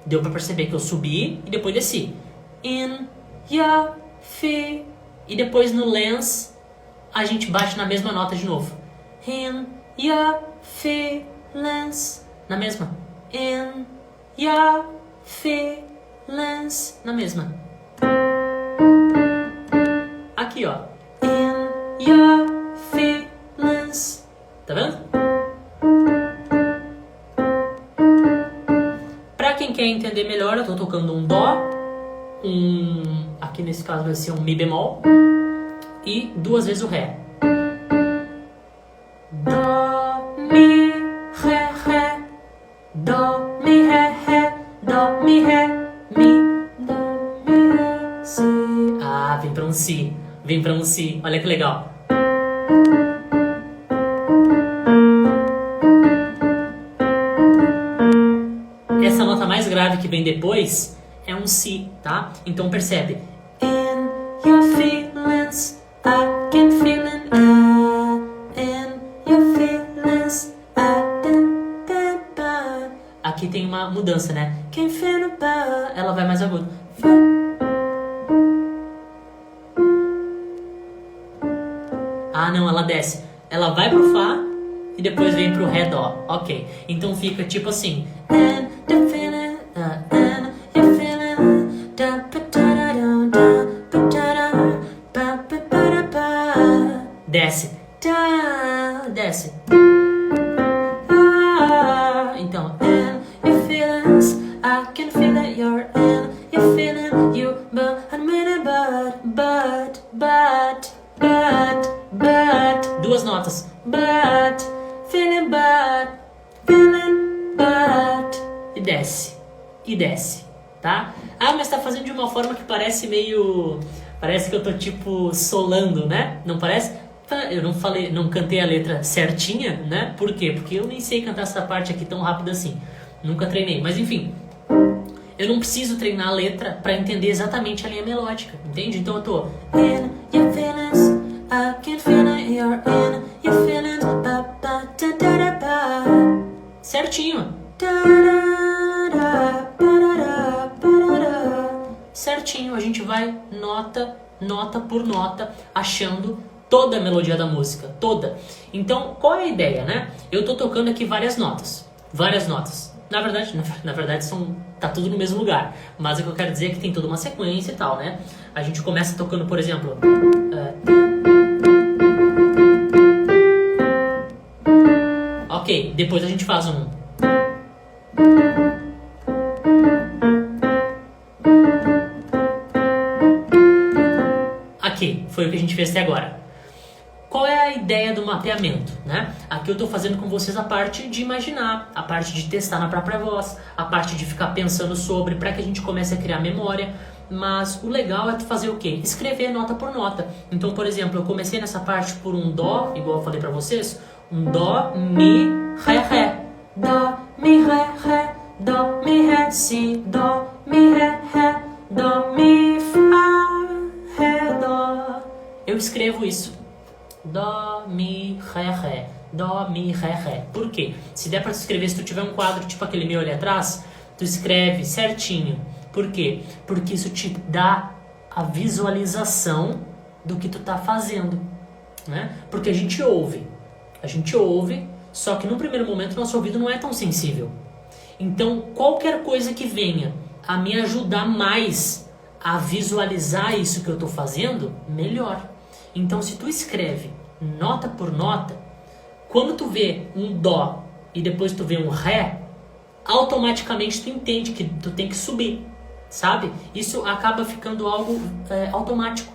Deu pra perceber que eu subi e depois desci. In your fe... E depois no lens a gente bate na mesma nota de novo. In your feelings. Na mesma. In your feelings. Na mesma. Aqui, ó. In your feelings. Tá vendo? Pra quem quer entender melhor, eu tô tocando um Dó. Aqui nesse caso vai ser um Mi bemol. E 2 vezes o Ré. Dó, Mi, Ré, Ré. Dó, Mi, Ré, Ré. Dó, Mi, Ré, Mi. Dó, Mi, Ré, Si. Ah, vem pra um Si. Vem pra um Si. Olha que legal. Essa nota mais grave que vem depois é um Si, tá? Então percebe. In your feelings, I can feel it. Aqui tem uma mudança, né? Ela vai mais agudo. Ah, não, ela desce. Ela vai pro Fá e depois vem pro Ré Dó. Ok. Então fica tipo assim. Desce. Desce. Então, in your feelings, I can feel that you're in your feeling, you but admit but 2 notas, but feeling but e desce, tá? Ah, mas tá fazendo de uma forma que parece que eu tô tipo solando, né? Não parece? Eu não cantei a letra certinha, né? Por quê? Porque eu nem sei cantar essa parte aqui tão rápido assim. Nunca treinei, mas enfim. Eu não preciso treinar a letra pra entender exatamente a linha melódica, entende? Então eu tô in your feelings, I can feel it, you're in your feelings, certinho. Certinho, a gente vai nota por nota, achando toda a melodia da música, toda. Então, qual é a ideia, né? Eu tô tocando aqui várias notas. Na verdade tá tudo no mesmo lugar. Mas o que eu quero dizer é que tem toda uma sequência e tal, né? A gente começa tocando, por exemplo... Ok, depois a gente faz um... Aqui, foi o que a gente fez até agora. qual é a ideia do mapeamento, né? Aqui eu estou fazendo com vocês a parte de imaginar, a parte de testar na própria voz, a parte de ficar pensando sobre, para que a gente comece a criar memória. Mas o legal é tu fazer o quê? Escrever nota por nota. Então, por exemplo, eu comecei nessa parte por um dó, igual eu falei para vocês, um dó, mi, ré. Dó, mi, ré, dó, mi, ré, si, dó, mi, ré, dó, mi, fá, ré, dó. Eu escrevo isso. Dó, mi, ré. Dó, mi, ré. Por quê? Se der pra tu escrever, se tu tiver um quadro tipo aquele meu ali atrás, tu escreve certinho. Por quê? Porque isso te dá a visualização do que tu tá fazendo, né? Porque a gente ouve, só que no primeiro momento nosso ouvido não é tão sensível. Então, qualquer coisa que venha a me ajudar mais a visualizar isso que eu tô fazendo, melhor. Então, se tu escreve nota por nota, quando tu vê um dó e depois tu vê um ré, automaticamente tu entende que tu tem que subir, sabe? Isso acaba ficando algo automático.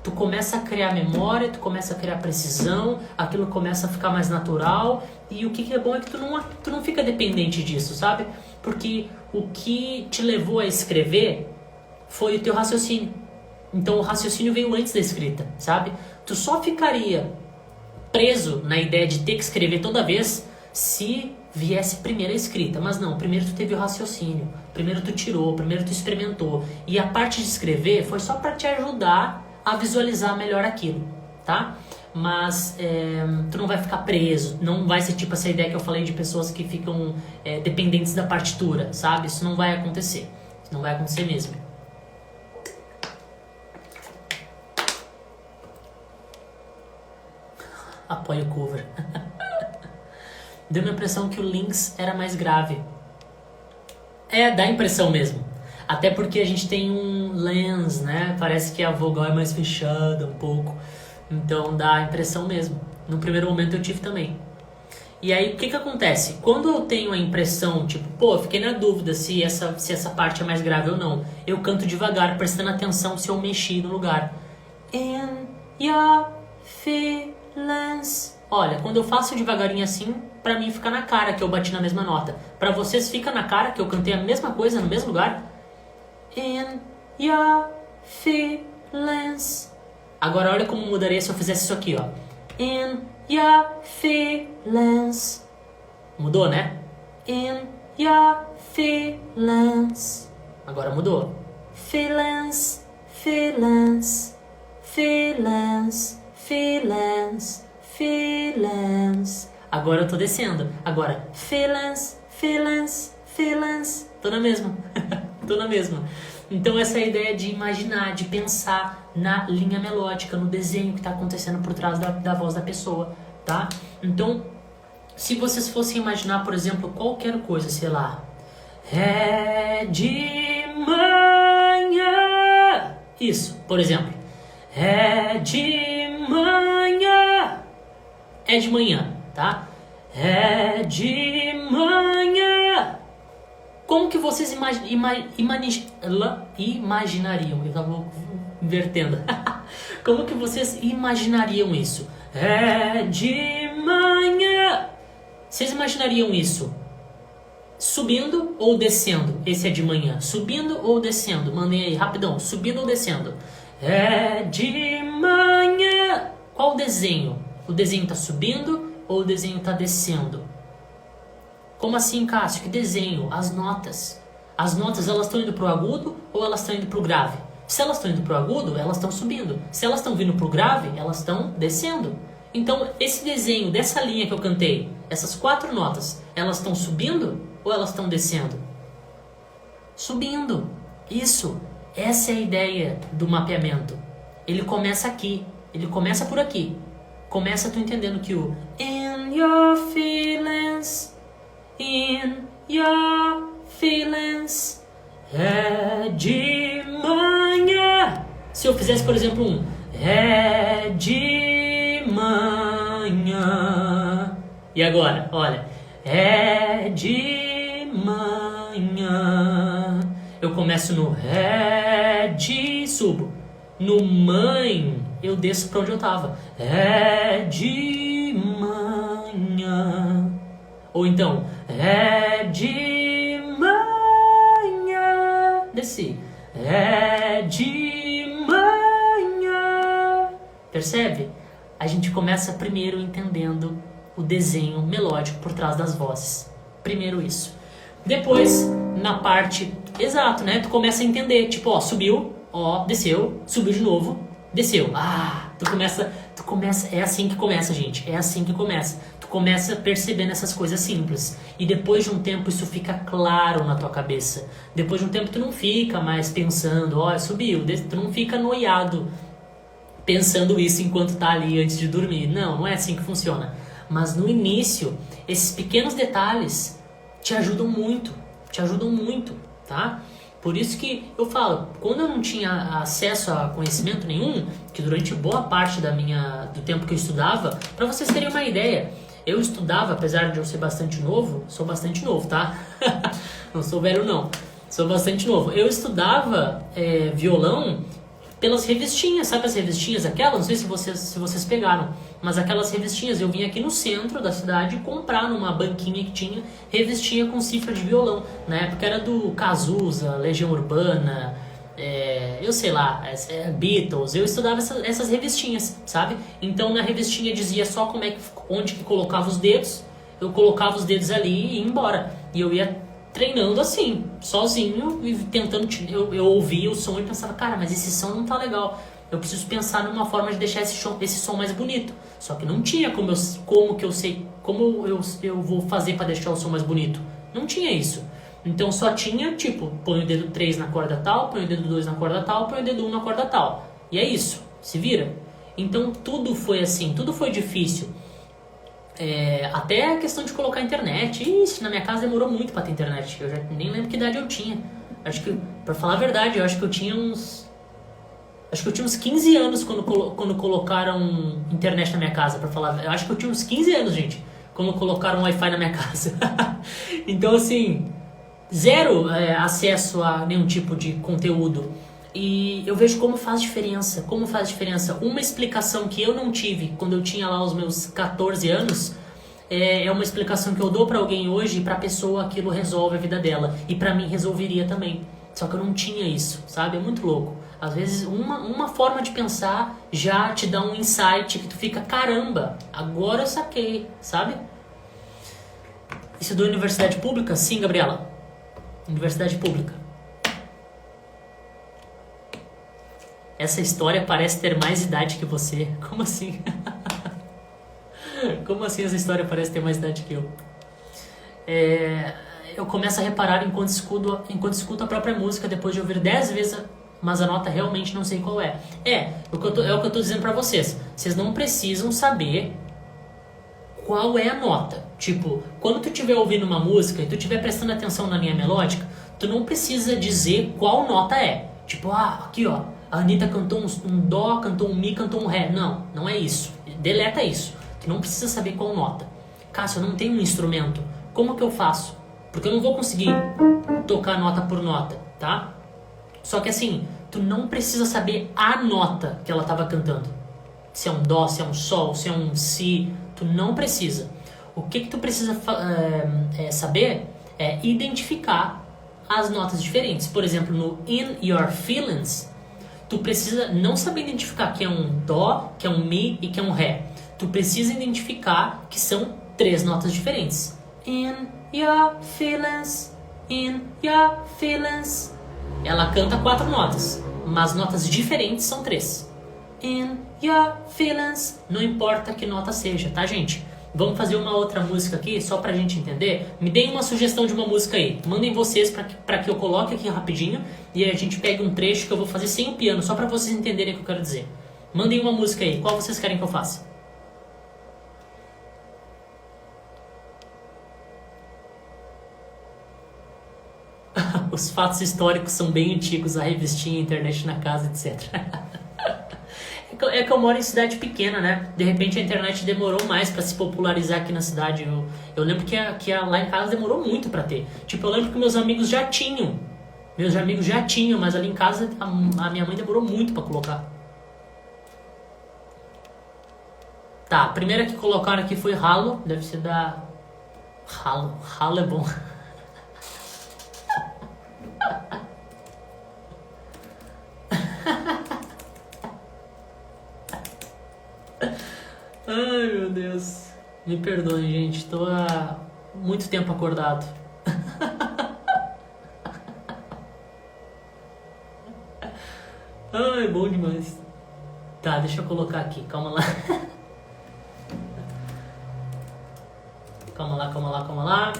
Tu começa a criar memória, tu começa a criar precisão, aquilo começa a ficar mais natural, e o que é bom é que tu não fica dependente disso, sabe? Porque o que te levou a escrever foi o teu raciocínio. Então o raciocínio veio antes da escrita, sabe? Tu só ficaria preso na ideia de ter que escrever toda vez se viesse primeiro a escrita. Mas não, primeiro tu teve o raciocínio, primeiro tu tirou, primeiro tu experimentou. E a parte de escrever foi só para te ajudar a visualizar melhor aquilo, tá? Mas tu não vai ficar preso, não vai ser tipo essa ideia que eu falei de pessoas que ficam dependentes da partitura, sabe? Isso não vai acontecer, isso não vai acontecer mesmo. Apoio o cover. Deu uma impressão que o Lynx era mais grave. Dá impressão mesmo. Até porque a gente tem um lens, né? Parece que a vogal é mais fechada um pouco. Então dá a impressão mesmo. No primeiro momento eu tive também. E aí o que acontece? Quando eu tenho a impressão, tipo, eu fiquei na dúvida se essa parte é mais grave ou não, eu canto devagar, prestando atenção se eu mexi no lugar. In your feelings. Olha, quando eu faço devagarinho assim, pra mim fica na cara que eu bati na mesma nota. Pra vocês fica na cara que eu cantei a mesma coisa no mesmo lugar? In your feelings. Agora olha como mudaria se eu fizesse isso aqui, ó. In your feelings. Mudou, né? In your feelings. Agora mudou. Feelings, feelings, feelings, feelings, feelings. Agora eu tô descendo. Agora, feelings, feelings, feelings. Tô na mesma. Tô na mesma. Então essa é a ideia de imaginar, de pensar na linha melódica, no desenho que está acontecendo por trás da voz da pessoa, tá? Então, se vocês fossem imaginar, por exemplo, qualquer coisa, sei lá, é de manhã. Isso, por exemplo. É de manhã. É de manhã, tá? É de manhã. Como que vocês imaginariam? Eu tava invertendo. Como que vocês imaginariam isso? É de manhã. Vocês imaginariam isso subindo ou descendo? Esse é de manhã. Subindo ou descendo? Mandem aí, rapidão. Subindo ou descendo? É de manhã. Qual o desenho? O desenho tá subindo ou o desenho tá descendo? Como assim, Cássio? Que desenho? As notas. As notas, elas estão indo pro agudo ou elas estão indo pro grave? Se elas estão indo pro agudo, elas estão subindo. Se elas estão vindo pro grave, elas estão descendo. Então, esse desenho dessa linha que eu cantei, essas 4 notas, elas estão subindo ou elas estão descendo? Subindo. Isso. Essa é a ideia do mapeamento. Ele começa aqui. Ele começa por aqui. Começa tu entendendo que o in your feelings, in your feelings, é de manhã. Se eu fizesse, por exemplo, um é de manhã. E agora, olha, é de manhã. Eu começo no ré, de, subo. No mãe, eu desço pra onde eu tava. É de manhã. Ou então, é de manhã. Desci. É de manhã. Percebe? A gente começa primeiro entendendo o desenho melódico por trás das vozes. Primeiro isso. Depois, na parte... Exato, né? Tu começa a entender. Tipo, ó, subiu, ó, desceu, subiu de novo, desceu. Ah, tu começa... É assim que começa, gente. É assim que começa. Tu começa percebendo essas coisas simples. E depois de um tempo isso fica claro na tua cabeça. Depois de um tempo tu não fica mais pensando, ó, subiu. Tu não fica noiado pensando isso enquanto tá ali antes de dormir. Não, não é assim que funciona. Mas no início, esses pequenos detalhes te ajudam muito, tá? Por isso que eu falo, quando eu não tinha acesso a conhecimento nenhum, que durante boa parte do tempo que eu estudava, para vocês terem uma ideia, eu estudava, apesar de eu ser bastante novo, sou bastante novo, tá? Não sou velho não, sou bastante novo. Eu estudava violão pelas revistinhas, sabe as revistinhas aquelas? Não sei se vocês pegaram, mas aquelas revistinhas, eu vim aqui no centro da cidade comprar numa banquinha que tinha revistinha com cifra de violão. Na época era do Cazuza, Legião Urbana, eu sei lá, Beatles. Eu estudava essas revistinhas, sabe? Então na revistinha dizia só onde que colocava os dedos, eu colocava os dedos ali e ia embora. E eu ia treinando assim, sozinho, e tentando... Eu ouvia o som e pensava, cara, mas esse som não tá legal. Eu preciso pensar numa forma de deixar esse som mais bonito. Só que não tinha como eu vou fazer para deixar o som mais bonito. Não tinha isso. Então só tinha, tipo, põe o dedo 3 na corda tal, põe o dedo 2 na corda tal, põe o dedo 1 na corda tal. E é isso, se vira. Então tudo foi assim, tudo foi difícil. Até a questão de colocar internet. Isso, na minha casa demorou muito pra ter internet. Eu já nem lembro que idade eu tinha. Acho que, pra falar a verdade, eu acho que eu tinha uns 15 anos quando colocaram internet na minha casa, pra falar. Eu acho que eu tinha uns 15 anos, gente, quando colocaram Wi-Fi na minha casa. Então, assim, zero acesso a nenhum tipo de conteúdo. E eu vejo como faz diferença, Uma explicação que eu não tive quando eu tinha lá os meus 14 anos, é uma explicação que eu dou pra alguém hoje, e pra pessoa aquilo resolve a vida dela. E pra mim resolveria também. Só que eu não tinha isso, sabe? É muito louco. Às vezes uma forma de pensar já te dá um insight que tu fica, caramba, agora eu saquei, sabe? Isso é da universidade pública? Sim, Gabriela. Universidade pública. Essa história parece ter mais idade que você. Como assim? Como assim essa história parece ter mais idade que eu? Eu começo a reparar enquanto escuto a própria música, depois de ouvir 10 vezes, mas a nota realmente não sei qual é. O que eu tô dizendo pra vocês. Vocês não precisam saber qual é a nota. Tipo, quando tu estiver ouvindo uma música e tu estiver prestando atenção na linha melódica, tu não precisa dizer qual nota é. Tipo, aqui ó, a Anitta cantou um dó, cantou um mi, cantou um ré. Não, não é isso. Deleta isso. Tu não precisa saber qual nota. Cássio, eu não tenho um instrumento. Como que eu faço? Porque eu não vou conseguir tocar nota por nota, tá? Só que assim, tu não precisa saber a nota que ela estava cantando. Se é um dó, se é um sol, se é um si, tu não precisa. O que tu precisa saber é identificar as notas diferentes. Por exemplo, no In Your Feelings, tu precisa não saber identificar que é um dó, que é um mi e que é um ré. Tu precisa identificar que são 3 notas diferentes. In your feelings, in your feelings. Ela canta 4 notas, mas notas diferentes são 3. In your feelings. Não importa que nota seja, tá, gente? Vamos fazer uma outra música aqui, só pra gente entender. Me deem uma sugestão de uma música aí. Mandem vocês pra que eu coloque aqui rapidinho e a gente pegue um trecho que eu vou fazer sem o piano, só pra vocês entenderem o que eu quero dizer. Mandem uma música aí. Qual vocês querem que eu faça? Os fatos históricos são bem antigos, a revistinha, a internet na casa, etc. É que eu moro em cidade pequena, né? De repente a internet demorou mais pra se popularizar aqui na cidade. Eu lembro que lá em casa demorou muito pra ter. Tipo, eu lembro que meus amigos já tinham. Mas ali em casa a minha mãe demorou muito pra colocar. Tá, a primeira que colocaram aqui foi ralo. Deve ser da... Ralo. Ralo é bom. Ai, meu Deus. Me perdoem, gente. Tô há muito tempo acordado. Ai, bom demais. Tá, deixa eu colocar aqui. Calma lá. Calma lá.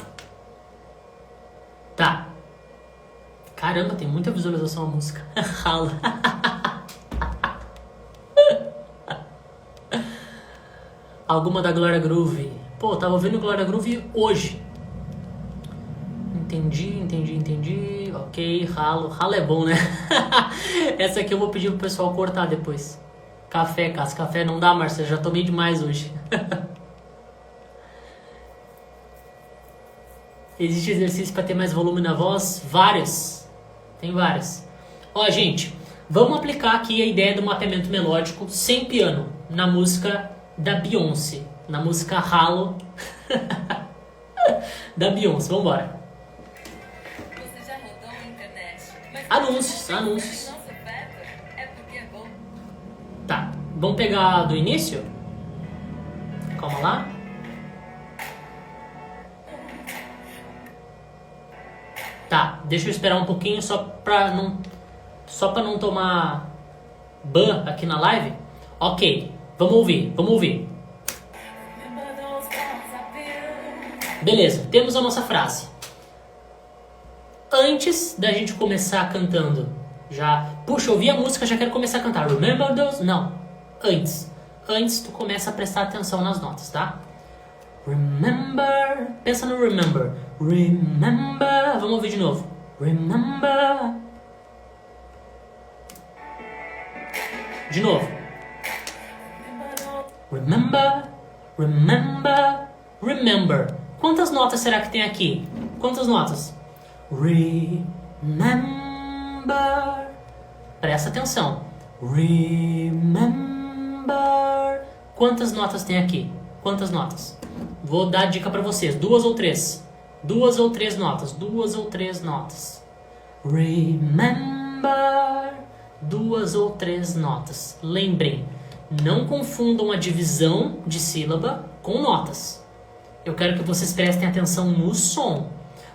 Tá. Caramba, tem muita visualização a música. Rala. Alguma da Glória Groove. Pô, eu tava ouvindo Glória Groove hoje. Entendi. Ok, ralo. Ralo é bom, né? Essa aqui eu vou pedir pro pessoal cortar depois. Café, Cássio. Café não dá, Marcelo. Já tomei demais hoje. Existe exercício para ter mais volume na voz? Vários. Tem vários. Ó, gente. Vamos aplicar aqui a ideia do mapeamento melódico sem piano na música da Beyoncé. Na música Halo da Beyoncé. Vambora. Você já rodou a internet? Mas Anúncios. nosso beta é porque é bom. Tá, vamos pegar do início? Calma lá. Tá, deixa eu esperar um pouquinho só pra não tomar ban aqui na live. Ok, vamos ouvir. Beleza, temos a nossa frase. Antes da gente começar cantando, puxa, ouvi a música, já quero começar a cantar. Remember those? Não, antes tu começa a prestar atenção nas notas, tá? Remember, pensa no remember. Remember, vamos ouvir de novo. Remember. De novo. Remember. Quantas notas será que tem aqui? Quantas notas? Remember. Presta atenção. Remember. Quantas notas tem aqui? Quantas notas? Vou dar dica pra vocês. 2 ou 3. 2 ou 3 notas. Remember. 2 ou 3 notas. Lembrem, não confundam a divisão de sílaba com notas. Eu quero que vocês prestem atenção no som,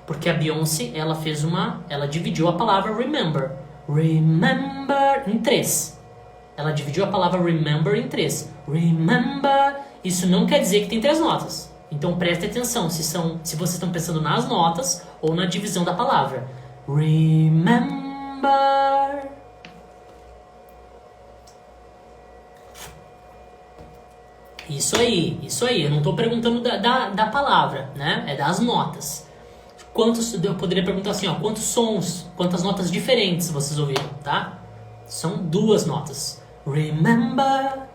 porque a Beyoncé, ela dividiu a palavra remember. Remember em 3. Ela dividiu a palavra remember em 3. Remember, isso não quer dizer que tem 3 notas. Então preste atenção se vocês estão pensando nas notas ou na divisão da palavra. Remember. Isso aí. Eu não estou perguntando da palavra, né? É das notas. Eu poderia perguntar assim, ó, quantos sons, quantas notas diferentes vocês ouviram, tá? São 2 notas. Remember.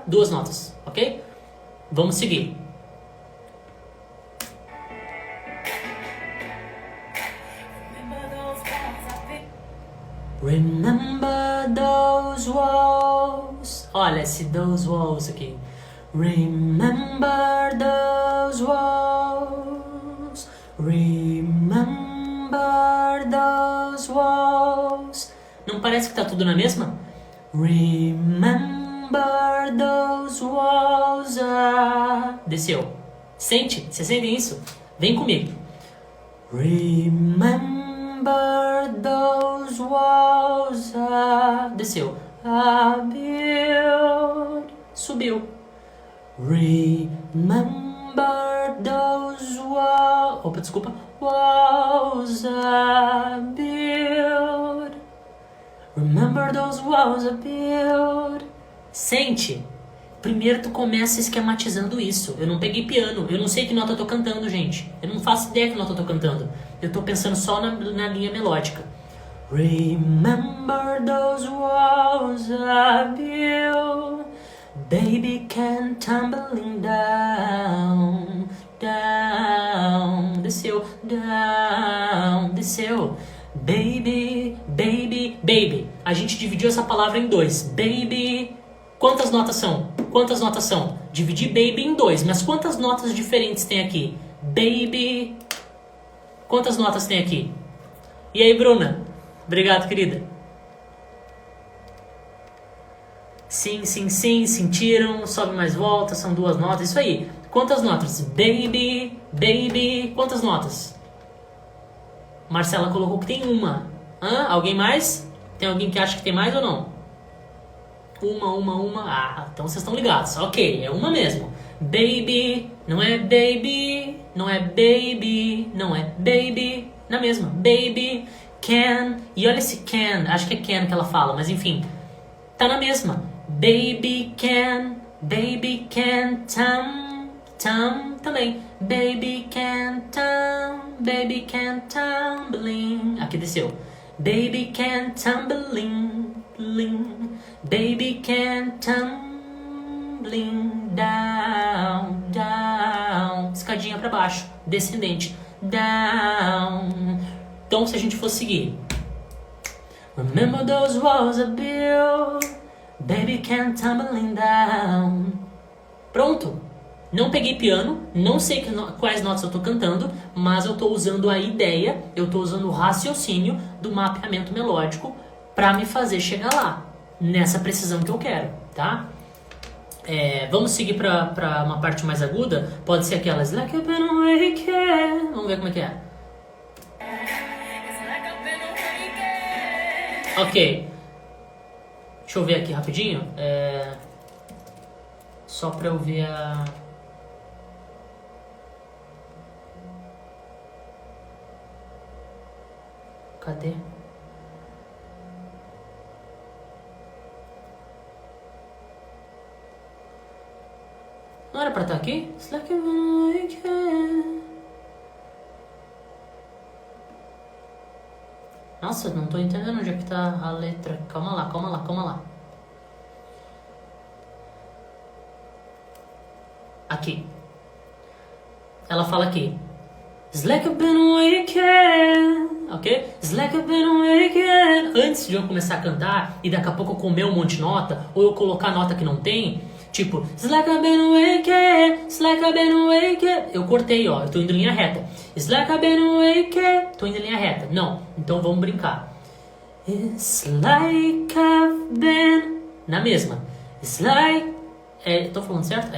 2 notas, ok? Vamos seguir. Remember those walls. Olha esse those walls aqui. Remember those walls. Remember those walls. Não parece que tá tudo na mesma? Remember those walls. Desceu. Sente? Você sente isso? Vem comigo. Remember those walls. Desceu. Built. Subiu. Remember those walls. Opa, desculpa. Walls built. Remember those walls built. Sente. Primeiro tu começa esquematizando isso. Eu não peguei piano. Eu não sei que nota eu tô cantando, gente. Eu não faço ideia que nota eu tô cantando. Eu tô pensando só na linha melódica. Remember those walls I built. Baby came tumbling down. Down. Desceu. Down. Desceu. Baby, baby, baby. A gente dividiu essa palavra em 2. Baby, Quantas notas são? Quantas notas são? Dividi baby em 2, mas quantas notas diferentes tem aqui? Baby. Quantas notas tem aqui? E aí, Bruna? Obrigado, querida. Sim, sim, sim, sentiram, sobe mais volta, são 2 notas, isso aí. Quantas notas? Baby, baby, quantas notas? Marcela colocou que tem uma. Alguém mais? Tem alguém que acha que tem mais ou não? Uma. Ah, então vocês estão ligados. Ok, é uma mesmo. Baby, não é baby, não é baby, não é baby. Na mesma, baby, can. E olha esse can, acho que é can que ela fala, mas enfim. Tá na mesma. Baby can tum também. Baby can tumbling. Aqui desceu. Baby can tumbling, baby can tumbling down. Escadinha pra baixo, descendente. Down. Então se a gente for seguir. Remember those walls I built, baby can tumbling down. Pronto. Não peguei piano, não sei quais notas eu tô cantando, mas eu tô usando a ideia, eu tô usando o raciocínio do mapeamento melódico para me fazer chegar lá, nessa precisão que eu quero, tá? Vamos seguir para uma parte mais aguda, pode ser aquelas like I've been awake. Vamos ver como é que é. Ok. Deixa eu ver aqui rapidinho. Só pra eu ver a... Cadê? Não era pra estar aqui? It's like I've been awake. Nossa, não tô entendendo onde é que tá a letra. Calma lá. Aqui. Ela fala aqui. It's like I've been awakened. Ok? It's like I've been awakened. Antes de eu começar a cantar e daqui a pouco eu comer um monte de nota, ou eu colocar nota que não tem, tipo, It's like I've been awakened. It's like I've been awakened. Eu cortei, ó, eu tô indo em linha reta. It's like I've been awakened. Tô indo em linha reta. Não, então vamos brincar. It's like I've been... Na mesma. It's like... tô falando certo?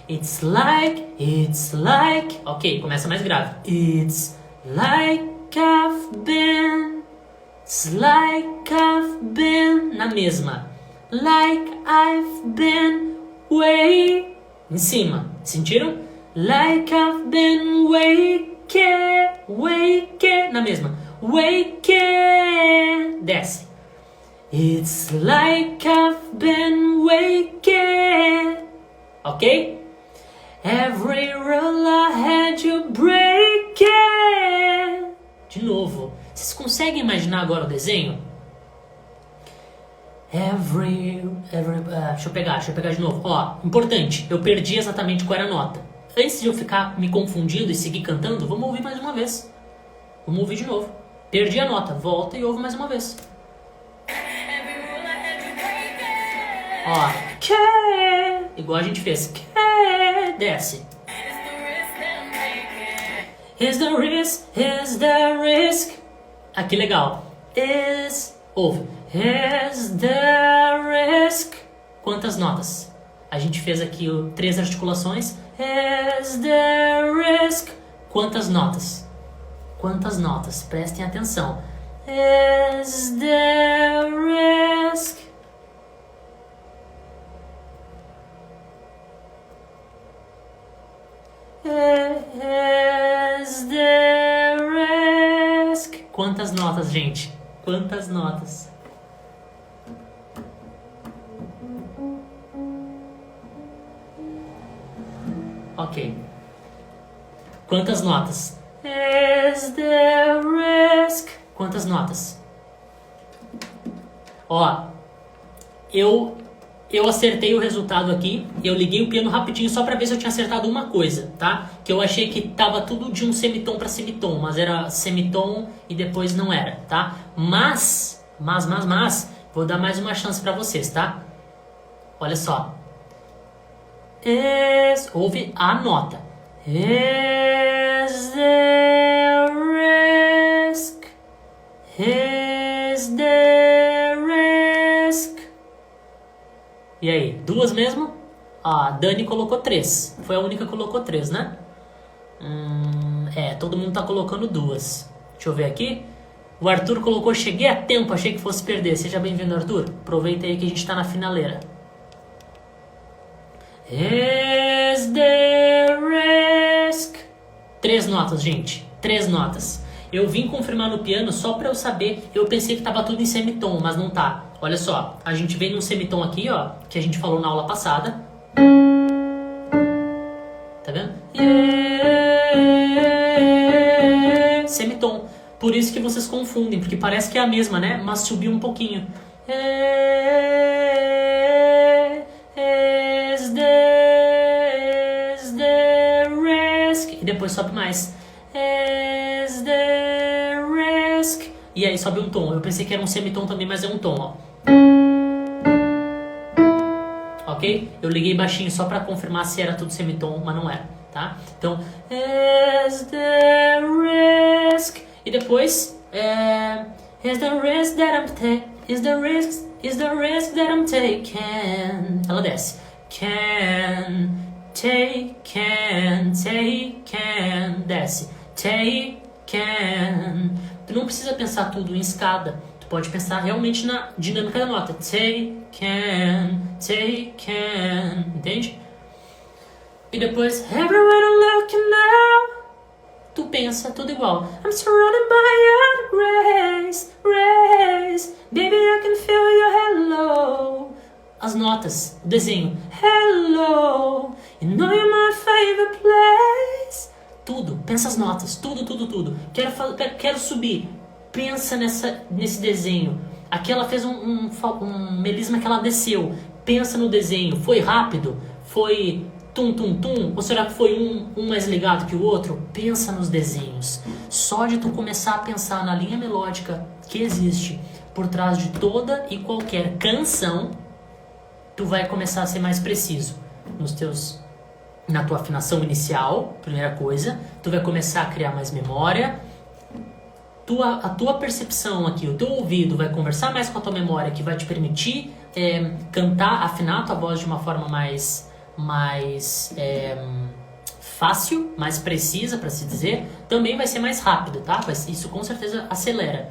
It's like... Ok, começa mais grave. It's like I've been... It's like I've been... Na mesma. Like I've been way... Em cima. Sentiram? Like I've been wake... Na mesma. Wake... Desce. It's like I've been wake... Ok? Every rule I had you break it. De novo. Vocês conseguem imaginar agora o desenho? Deixa eu pegar de novo. Ó, importante. Eu perdi exatamente qual era a nota. Antes de eu ficar me confundindo e seguir cantando, vamos ouvir mais uma vez. Vamos ouvir de novo. Perdi a nota. Volta e ouve mais uma vez. Ó, que... Igual a gente fez. Que... Desce. Here's the risk. Aqui legal. Ouve. Here's the risk. Quantas notas? A gente fez aqui 3 articulações. Here's the risk. Quantas notas? Quantas notas? Prestem atenção. Here's the risk. Is the risk? Quantas notas, gente? Quantas notas? Ok. Quantas notas? Is the risk? Quantas notas? Ó, eu acertei o resultado aqui, eu liguei o piano rapidinho só pra ver se eu tinha acertado uma coisa, tá? Que eu achei que tava tudo de um semitom pra semitom, mas era semitom e depois não era, tá? Mas, vou dar mais uma chance pra vocês, tá? Olha só. Ouve a nota. Is there risk? Is there risk? E aí, duas mesmo? A Dani colocou 3. Foi a única que colocou 3, né? Todo mundo tá colocando 2. Deixa eu ver aqui. O Arthur colocou, cheguei a tempo, achei que fosse perder. Seja bem-vindo, Arthur. Aproveita aí que a gente tá na finaleira. Is there risk? 3 notas, gente. 3 notas. Eu vim confirmar no piano só pra eu saber. Eu pensei que tava tudo em semitom, mas não tá. Olha só, a gente vem num semitom aqui, ó, que a gente falou na aula passada. Tá vendo? Semitom. Por isso que vocês confundem, porque parece que é a mesma, né? Mas subiu um pouquinho. Is there risk? E depois sobe mais. Is there risk? E aí sobe um tom. Eu pensei que era um semitom também, mas é um tom, ó. Ok? Eu liguei baixinho só pra confirmar se era tudo semitom, mas não era, tá? Então, is there risk? E depois, is the risk that I'm taking? Is the risk that I'm taking? Ela desce. Desce. Tu não precisa pensar tudo em escada. Tu pode pensar realmente na dinâmica da nota. Taken. Entende? E depois, everyone looking now. Tu pensa tudo igual. I'm surrounded by your grace. Baby, I can feel your hello. As notas, o desenho. Hello, you know you're my favorite place. Tudo, pensa as notas, tudo. Quero subir. Pensa nesse desenho. Aqui ela fez um melisma que ela desceu. Pensa no desenho. Foi rápido? Foi tum? Ou será que foi um mais ligado que o outro? Pensa nos desenhos. Só de tu começar a pensar na linha melódica que existe por trás de toda e qualquer canção, tu vai começar a ser mais preciso na tua afinação inicial, primeira coisa. Tu vai começar a criar mais memória. A tua percepção aqui, o teu ouvido vai conversar mais com a tua memória, que vai te permitir cantar, afinar a tua voz de uma forma mais fácil, mais precisa, para se dizer. Também vai ser mais rápido, tá? Isso com certeza acelera.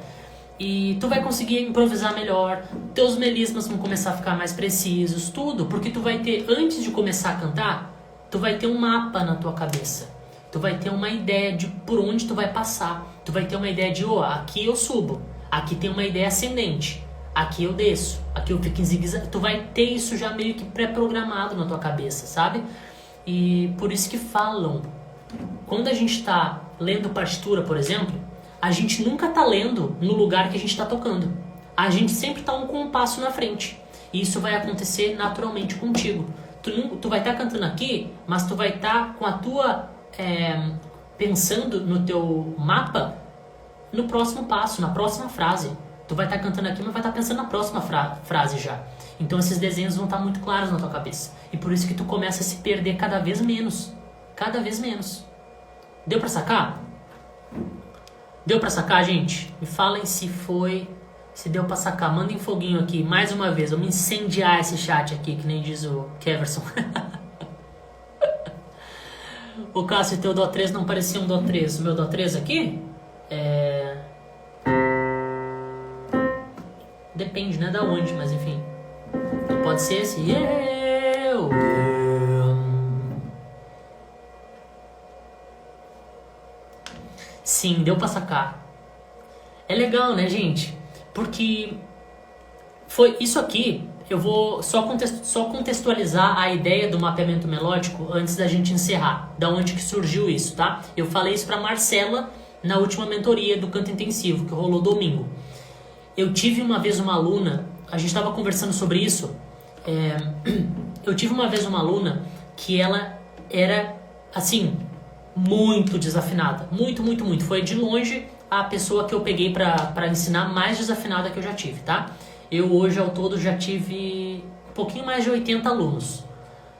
E tu vai conseguir improvisar melhor, teus melismas vão começar a ficar mais precisos, tudo, porque tu vai ter, antes de começar a cantar, tu vai ter um mapa na tua cabeça. Tu vai ter uma ideia de por onde tu vai passar. Tu vai ter uma ideia de, aqui eu subo, aqui tem uma ideia ascendente, aqui eu desço, aqui eu fico em zigue-zague. Tu vai ter isso já meio que pré-programado na tua cabeça, sabe? E por isso que falam, quando a gente tá lendo partitura, por exemplo, a gente nunca tá lendo no lugar que a gente tá tocando. A gente sempre tá um compasso na frente. E isso vai acontecer naturalmente contigo. Tu vai estar cantando aqui, mas tu vai estar com a tua... pensando no teu mapa no próximo passo, na próxima frase. Tu vai estar cantando aqui, mas vai estar pensando na próxima frase já. Então esses desenhos vão estar muito claros na tua cabeça. E por isso que tu começa a se perder cada vez menos. Cada vez menos. Deu pra sacar? Deu pra sacar, gente? Me falem se deu pra sacar. Mandem foguinho aqui, mais uma vez. Vamos incendiar esse chat aqui, que nem diz o Keverson. O Cássio, teu Dó 3 não parecia um Dó 3. O meu Dó 3 aqui depende, né, da onde, mas enfim. Pode ser esse. Sim, deu pra sacar. É legal, né, gente? Porque foi isso aqui. Eu vou só contextualizar a ideia do mapeamento melódico antes da gente encerrar. Da onde que surgiu isso, tá? Eu falei isso pra Marcela na última mentoria do canto intensivo, que rolou domingo. Eu tive uma vez uma aluna, a gente estava conversando sobre isso. Eu tive uma vez uma aluna que ela era, assim, muito desafinada. Muito. Foi de longe a pessoa que eu peguei pra ensinar mais desafinada que eu já tive, tá? Eu hoje ao todo já tive pouquinho mais de 80 alunos.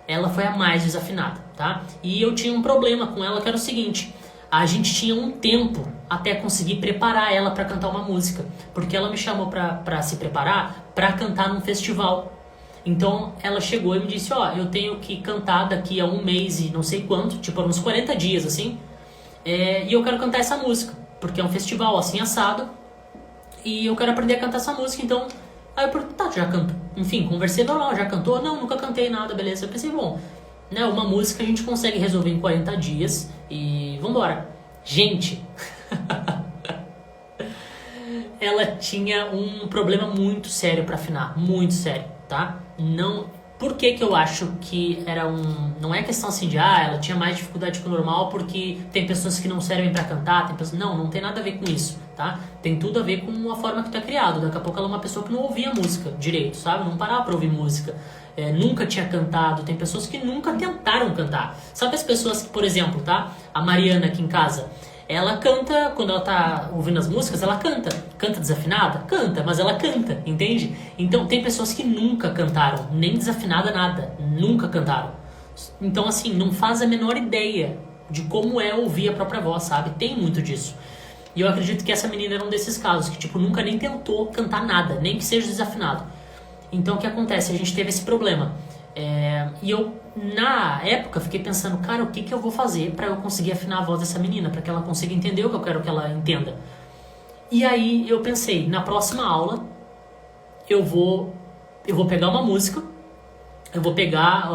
Ela foi a mais desafinada, tá? E eu tinha um problema com ela que era o seguinte: a gente tinha um tempo até conseguir preparar ela para cantar uma música, porque ela me chamou para se preparar para cantar num festival. Então ela chegou e me disse: ó, eu tenho que cantar daqui a um mês e não sei quanto, tipo uns 40 dias assim, e eu quero cantar essa música, porque é um festival assim assado, e eu quero aprender a cantar essa música. Então aí eu perguntei: tá, já canto? Enfim, conversei normal, já cantou? Não, nunca cantei nada, beleza. Eu pensei, bom, né, uma música a gente consegue resolver em 40 dias e vambora. Gente, ela tinha um problema muito sério pra afinar, muito sério, tá? Não, por que eu acho que era não é questão assim de, ela tinha mais dificuldade que o normal porque tem pessoas que não servem pra cantar, tem pessoas, não tem nada a ver com isso, tá? Tem tudo a ver com a forma que tu é criado. Daqui a pouco ela é uma pessoa que não ouvia música direito, sabe? Não parava pra ouvir música, nunca tinha cantado. Tem pessoas que nunca tentaram cantar. Sabe as pessoas que, por exemplo, tá? A Mariana aqui em casa, ela canta, quando ela tá ouvindo as músicas, ela canta. Canta desafinada? Canta, mas ela canta, entende? Então tem pessoas que nunca cantaram, nem desafinada nada, nunca cantaram. Então assim, não faz a menor ideia de como é ouvir a própria voz, sabe? Tem muito disso. E eu acredito que essa menina era um desses casos, que tipo, nunca nem tentou cantar nada, nem que seja desafinado. Então o que acontece? A gente teve esse problema. E eu, na época, fiquei pensando, cara, o que eu vou fazer pra eu conseguir afinar a voz dessa menina, pra que ela consiga entender o que eu quero que ela entenda. E aí eu pensei, na próxima aula, eu vou pegar uma música, eu vou pegar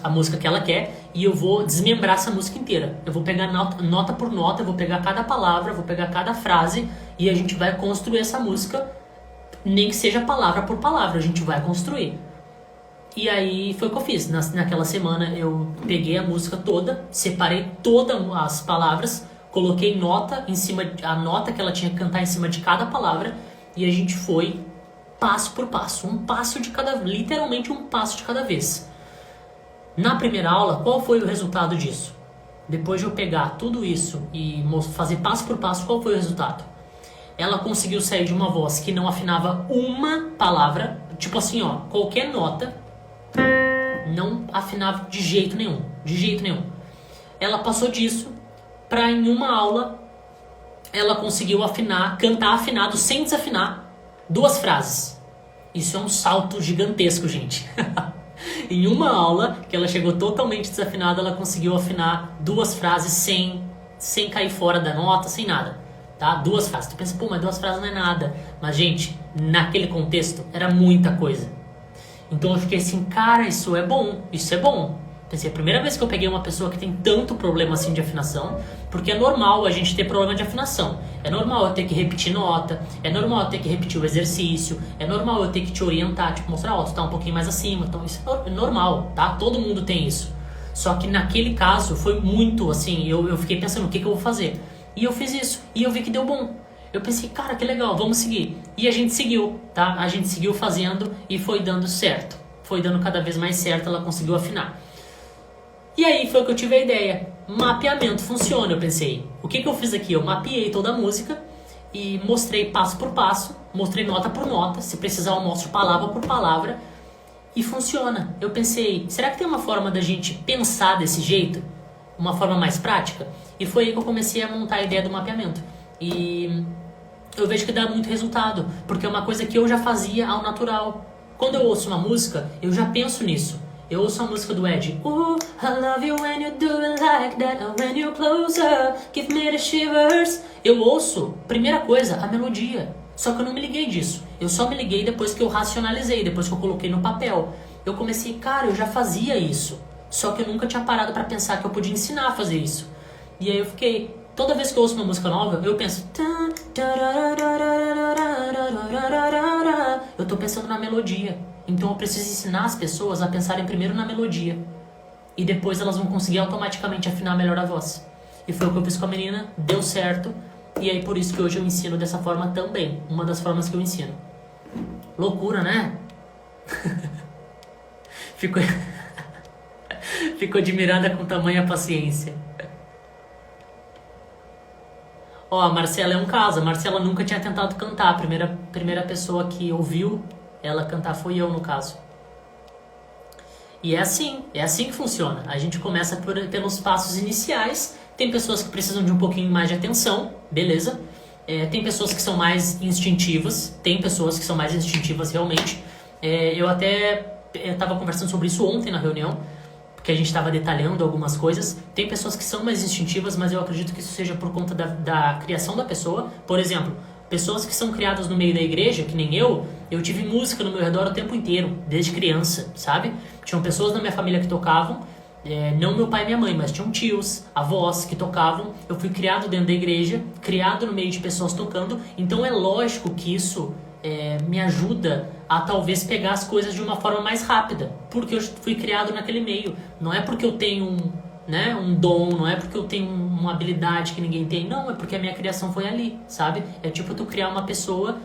a música que ela quer e eu vou desmembrar essa música inteira. Eu vou pegar nota por nota, eu vou pegar cada palavra, eu vou pegar cada frase e a gente vai construir essa música, nem que seja palavra por palavra, a gente vai construir. E aí foi o que eu fiz. Naquela semana eu peguei a música toda, separei todas as palavras, coloquei nota em cima, a nota que ela tinha que cantar em cima de cada palavra, e a gente foi passo por passo, literalmente um passo de cada vez. Na primeira aula, qual foi o resultado disso? Depois de eu pegar tudo isso e fazer passo por passo, qual foi o resultado? Ela conseguiu sair de uma voz que não afinava uma palavra, tipo assim, ó, qualquer nota não afinava de jeito nenhum, Ela passou disso pra, em uma aula, ela conseguiu cantar afinado sem desafinar 2 frases. Isso é um salto gigantesco, gente. Em uma aula, que ela chegou totalmente desafinada, ela conseguiu afinar 2 frases sem cair fora da nota, sem nada. Tá? 2 frases. Tu pensa, mas 2 frases não é nada. Mas, gente, naquele contexto, era muita coisa. Então eu fiquei assim, cara, isso é bom. Pensei, a primeira vez que eu peguei uma pessoa que tem tanto problema assim de afinação, porque é normal a gente ter problema de afinação. É normal eu ter que repetir nota, é normal eu ter que repetir o exercício, é normal eu ter que te orientar, tipo, mostrar, tu tá um pouquinho mais acima. Então isso é normal, tá? Todo mundo tem isso. Só que naquele caso foi muito assim, eu fiquei pensando, o que eu vou fazer? E eu fiz isso, e eu vi que deu bom. Eu pensei, cara, que legal, vamos seguir. E a gente seguiu, tá? A gente seguiu fazendo e foi dando certo. Foi dando cada vez mais certo, ela conseguiu afinar. E aí foi que eu tive a ideia. Mapeamento funciona, eu pensei. O que eu fiz aqui? Eu mapeei toda a música e mostrei passo por passo, mostrei nota por nota. Se precisar eu mostro palavra por palavra. E funciona. Eu pensei, será que tem uma forma da gente pensar desse jeito? Uma forma mais prática? E foi aí que eu comecei a montar a ideia do mapeamento. E eu vejo que dá muito resultado, porque é uma coisa que eu já fazia ao natural. Quando eu ouço uma música, eu já penso nisso. Eu ouço a música do Ed. Ooh, I love you when you do it like that, and when you're closer, give me the shivers. Eu ouço, primeira coisa, a melodia. Só que eu não me liguei disso. Eu só me liguei depois que eu racionalizei, depois que eu coloquei no papel. Eu comecei, cara, eu já fazia isso. Só que eu nunca tinha parado pra pensar que eu podia ensinar a fazer isso. E aí eu fiquei... Toda vez que eu ouço uma música nova, eu penso... Eu tô pensando na melodia. Então eu preciso ensinar as pessoas a pensarem primeiro na melodia. E depois elas vão conseguir automaticamente afinar melhor a voz. E foi o que eu fiz com a menina, deu certo. E aí por isso que hoje eu ensino dessa forma também. Uma das formas que eu ensino. Loucura, né? Fico admirada com tamanha paciência. Ó, a Marcela é um caso. A Marcela nunca tinha tentado cantar. A primeira pessoa que ouviu ela cantar foi eu, no caso. E é assim que funciona. A gente começa pelos passos iniciais. Tem pessoas que precisam de um pouquinho mais de atenção, beleza? Tem pessoas que são mais instintivas, realmente. Eu estava conversando sobre isso ontem na reunião, porque a gente estava detalhando algumas coisas. Tem pessoas que são mais instintivas, mas eu acredito que isso seja por conta da criação da pessoa. Por exemplo, pessoas que são criadas no meio da igreja, que nem eu tive música no meu redor o tempo inteiro, desde criança, sabe? Tinham pessoas na minha família que tocavam, não meu pai e minha mãe, mas tinham tios, avós que tocavam. Eu fui criado dentro da igreja, criado no meio de pessoas tocando, então é lógico que isso me ajuda a talvez pegar as coisas de uma forma mais rápida, porque eu fui criado naquele meio. Não é porque eu tenho um dom, não é porque eu tenho uma habilidade que ninguém tem, não, é porque a minha criação foi ali, sabe? É tipo tu criar uma pessoa,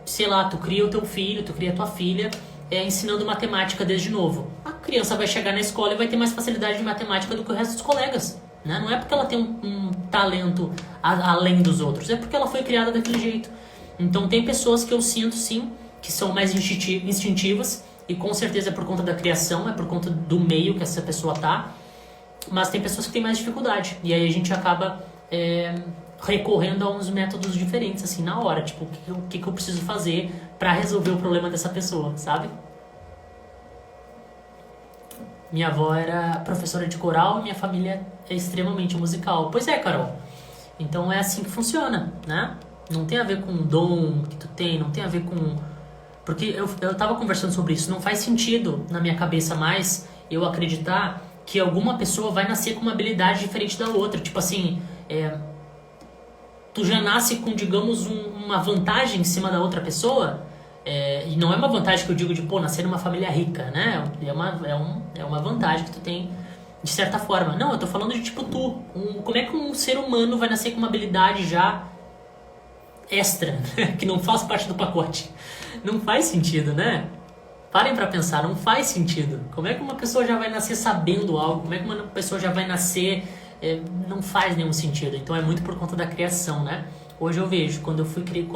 sei lá, tu cria o teu filho, tu cria a tua filha, ensinando matemática desde novo. A criança vai chegar na escola e vai ter mais facilidade de matemática do que o resto dos colegas, né? Não é porque ela tem um talento além dos outros, é porque ela foi criada daquele jeito. Então tem pessoas que eu sinto sim, que são mais instintivas, e com certeza é por conta da criação, é por conta do meio que essa pessoa tá, mas tem pessoas que têm mais dificuldade, e aí a gente acaba recorrendo a uns métodos diferentes, assim, na hora, tipo, o que eu preciso fazer pra resolver o problema dessa pessoa, sabe? Minha avó era professora de coral e minha família é extremamente musical. Pois é, Carol. Então é assim que funciona, né? Não tem a ver com o dom que tu tem, não tem a ver com... Porque eu tava conversando sobre isso, não faz sentido na minha cabeça mais eu acreditar que alguma pessoa vai nascer com uma habilidade diferente da outra. Tipo assim, tu já nasce com, digamos, uma vantagem em cima da outra pessoa, e não é uma vantagem que eu digo de, nascer numa família rica, né? É uma vantagem que tu tem de certa forma. Não, eu tô falando de tipo como é que um ser humano vai nascer com uma habilidade já extra, que não faz parte do pacote? Não faz sentido, né? Parem pra pensar, não faz sentido. Como é que uma pessoa já vai nascer sabendo algo? Como é que uma pessoa já vai nascer... não faz nenhum sentido. Então é muito por conta da criação, né? Hoje eu vejo, quando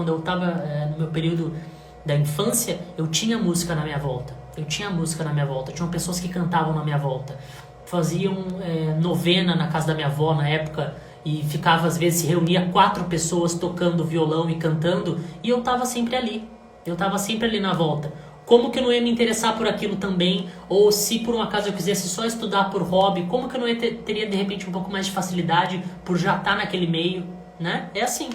eu tava no meu período da infância, eu tinha música na minha volta. Tinham pessoas que cantavam na minha volta. Faziam novena na casa da minha avó na época, e ficava, às vezes, se reunia 4 pessoas tocando violão e cantando, e eu tava sempre ali. Eu tava sempre ali na volta. Como que eu não ia me interessar por aquilo também? Ou se por um acaso eu quisesse só estudar por hobby, como que eu não teria de repente um pouco mais de facilidade por já estar naquele meio, né? É assim.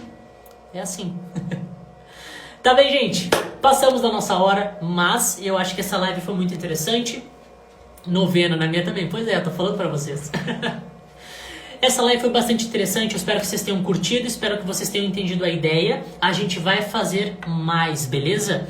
Tá bem, gente? Passamos da nossa hora, mas eu acho que essa live foi muito interessante. Novena na minha também. Pois é, tô falando pra vocês. Essa live foi bastante interessante, eu espero que vocês tenham curtido, espero que vocês tenham entendido a ideia. A gente vai fazer mais, beleza?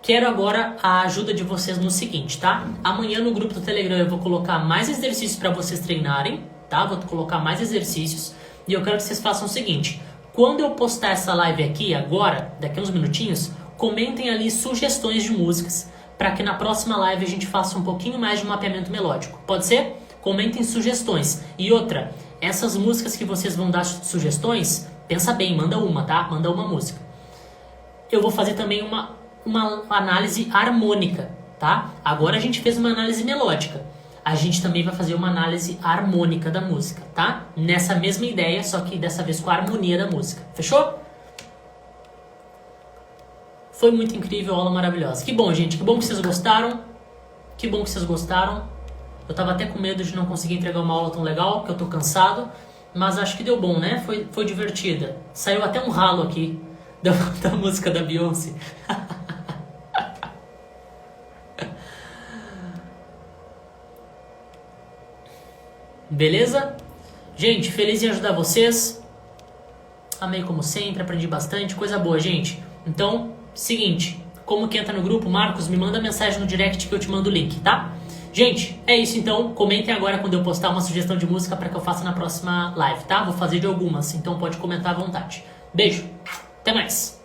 Quero agora a ajuda de vocês no seguinte, tá? Amanhã no grupo do Telegram eu vou colocar mais exercícios para vocês treinarem, tá? Vou colocar mais exercícios e eu quero que vocês façam o seguinte. Quando eu postar essa live aqui agora, daqui a uns minutinhos, comentem ali sugestões de músicas para que na próxima live a gente faça um pouquinho mais de mapeamento melódico. Pode ser? Comentem sugestões. E outra, essas músicas que vocês vão dar sugestões, pensa bem, manda uma, tá? Manda uma música. Eu vou fazer também uma análise harmônica, tá? Agora a gente fez uma análise melódica. A gente também vai fazer uma análise harmônica da música, tá? Nessa mesma ideia, só que dessa vez com a harmonia da música. Fechou? Foi muito incrível, aula maravilhosa. Que bom, gente. Que bom que vocês gostaram. Eu tava até com medo de não conseguir entregar uma aula tão legal, porque eu tô cansado. Mas acho que deu bom, né? Foi divertida. Saiu até um ralo aqui da música da Beyoncé. Beleza? Gente, feliz em ajudar vocês. Amei como sempre, aprendi bastante. Coisa boa, gente. Então, seguinte. Como que entra no grupo? Marcos, me manda mensagem no direct que eu te mando o link, tá? Gente, é isso então. Comentem agora quando eu postar uma sugestão de música para que eu faça na próxima live, tá? Vou fazer de algumas, então pode comentar à vontade. Beijo, até mais!